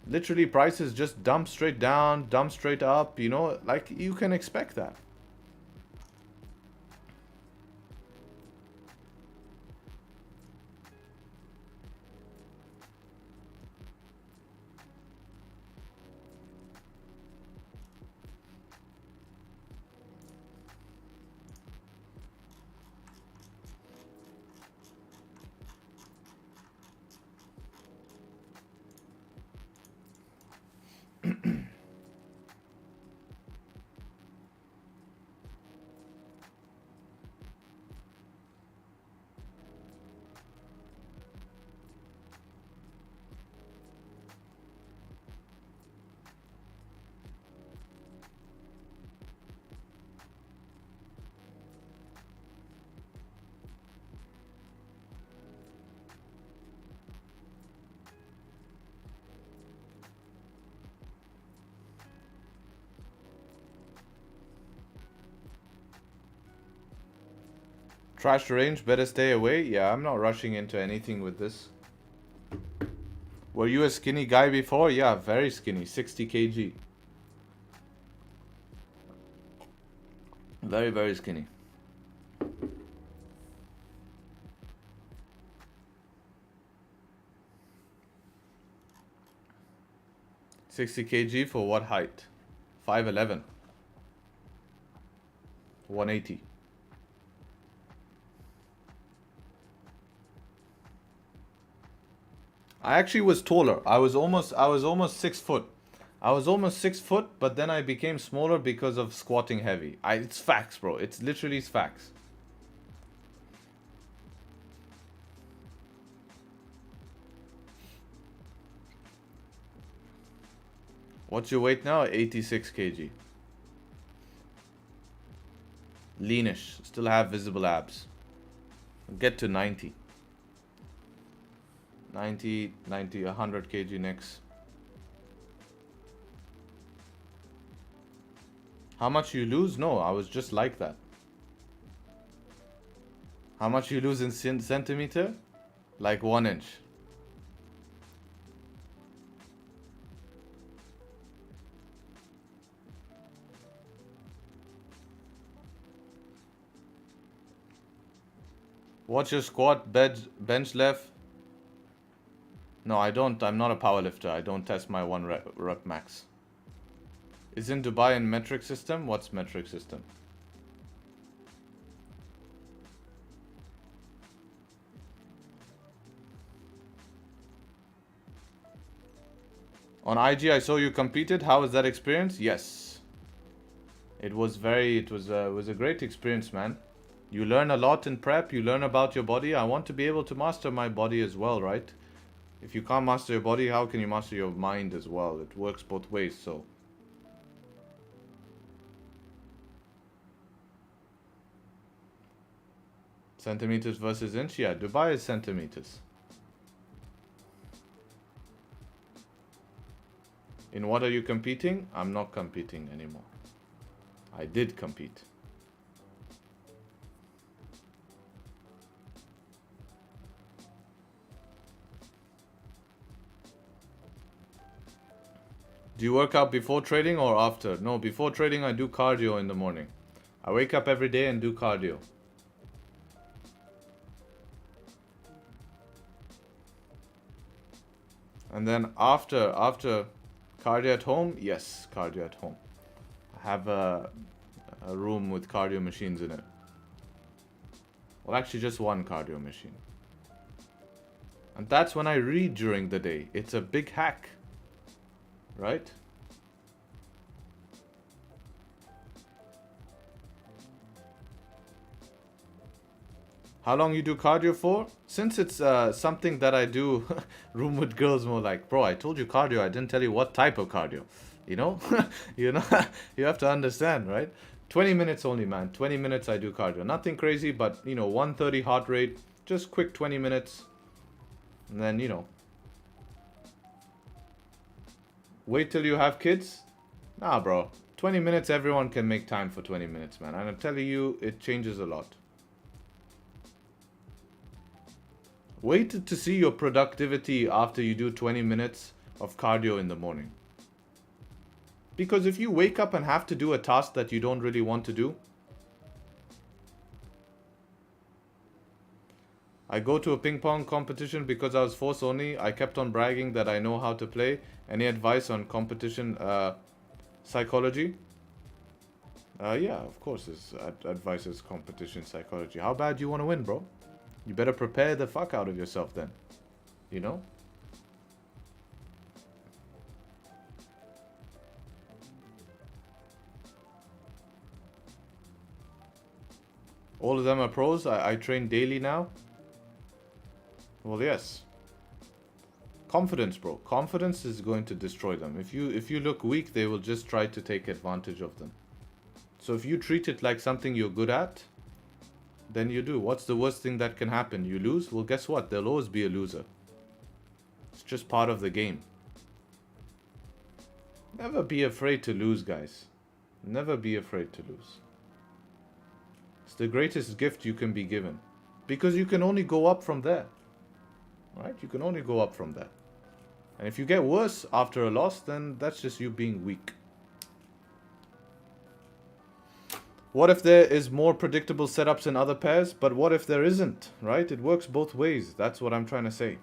Literally prices just dump straight down, dump straight up, you know, like you can expect that. Trash range, better stay away. Yeah, I'm not rushing into anything with this. Were you a skinny guy before? Yeah, very skinny, 60 kg. Very, very skinny. $60 kg for what height? 5'11". 180. I actually was taller. I was almost 6 foot. I was almost 6 foot, but then I became smaller because of squatting heavy. It's facts, bro. It's literally facts. What's your weight now? 86 kg. Leanish. Still have visible abs. Get to 90. 90, 100 kg next. How much you lose? No, I was just like that. How much you lose in centimeter? Like 1 inch. What's your squat, bench left? No, I don't. I'm not a powerlifter. I don't test my 1 rep max. Is in Dubai in metric system? What's metric system? On IG, I saw you competed. How was that experience? Yes. It was a great experience, man. You learn a lot in prep. You learn about your body. I want to be able to master my body as well, right? If you can't master your body, how can you master your mind as well? It works both ways, so. Centimeters versus inch? Yeah, Dubai is centimeters. In what are you competing? I'm not competing anymore. I did compete. Do you work out before trading or after? No, before trading I do cardio in the morning. I wake up every day and do cardio. And then after cardio at home, yes, cardio at home. I have a room with cardio machines in it. Well, actually just one cardio machine. And that's when I read during the day. It's a big hack, right? How long you do cardio for? Since it's something that I do, room with girls more like, bro, I told you cardio, I didn't tell you what type of cardio. You know? You know, you have to understand, right? 20 minutes only, man. 20 minutes I do cardio. Nothing crazy, but, you know, 130 heart rate. Just quick 20 minutes. And then, you know. Wait till you have kids? Nah, bro. 20 minutes, everyone can make time for 20 minutes, man. And I'm telling you, it changes a lot. Wait to see your productivity after you do 20 minutes of cardio in the morning. Because if you wake up and have to do a task that you don't really want to do. I go to a ping pong competition because I was forced only. I kept on bragging that I know how to play. Any advice on competition psychology? Yeah, of course, advice is competition psychology. How bad do you want to win, bro? You better prepare the fuck out of yourself then. You know? All of them are pros. I train daily now. Well, yes. Confidence, bro. Confidence is going to destroy them. If you look weak, they will just try to take advantage of them. So if you treat it like something you're good at, then you do. What's the worst thing that can happen? You lose? Well, guess what? There'll always be a loser. It's just part of the game. Never be afraid to lose, guys. Never be afraid to lose. It's the greatest gift you can be given. Because you can only go up from there. Right? You can only go up from there. And if you get worse after a loss, then that's just you being weak. What if there is more predictable setups in other pairs? But what if there isn't, right? It works both ways. That's what I'm trying to say.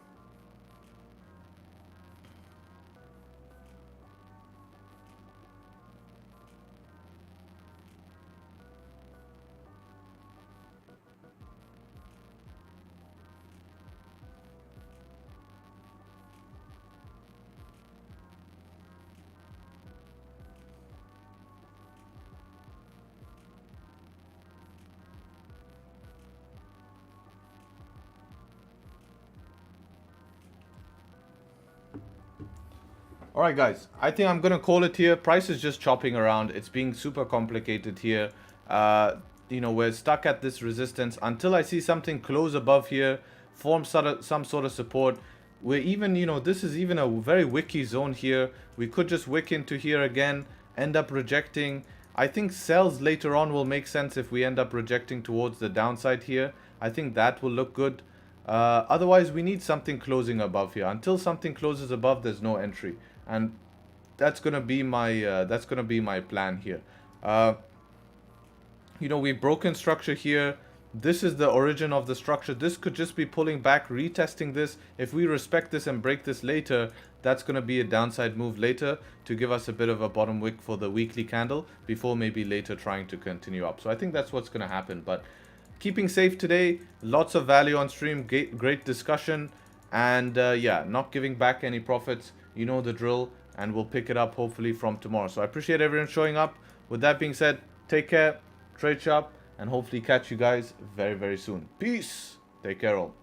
Alright guys, I think I'm going to call it here. Price is just chopping around. It's being super complicated here. You know, we're stuck at this resistance. Until I see something close above here, form some sort of support. We're even, you know, this is even a very wicky zone here. We could just wick into here again, end up rejecting. I think sells later on will make sense if we end up rejecting towards the downside here. I think that will look good. Otherwise, we need something closing above here. Until something closes above, there's no entry. And that's gonna be my plan here. You know, we've broken structure here. This is the origin of the structure. This could just be pulling back, retesting this. If we respect this and break this later, that's gonna be a downside move later to give us a bit of a bottom wick for the weekly candle before maybe later trying to continue up. So I think that's what's gonna happen. But keeping safe today, lots of value on stream, great discussion, and yeah, not giving back any profits. You know the drill, and we'll pick it up hopefully from tomorrow. So I appreciate everyone showing up. With that being said, take care, trade sharp, and hopefully catch you guys very, very soon. Peace. Take care all.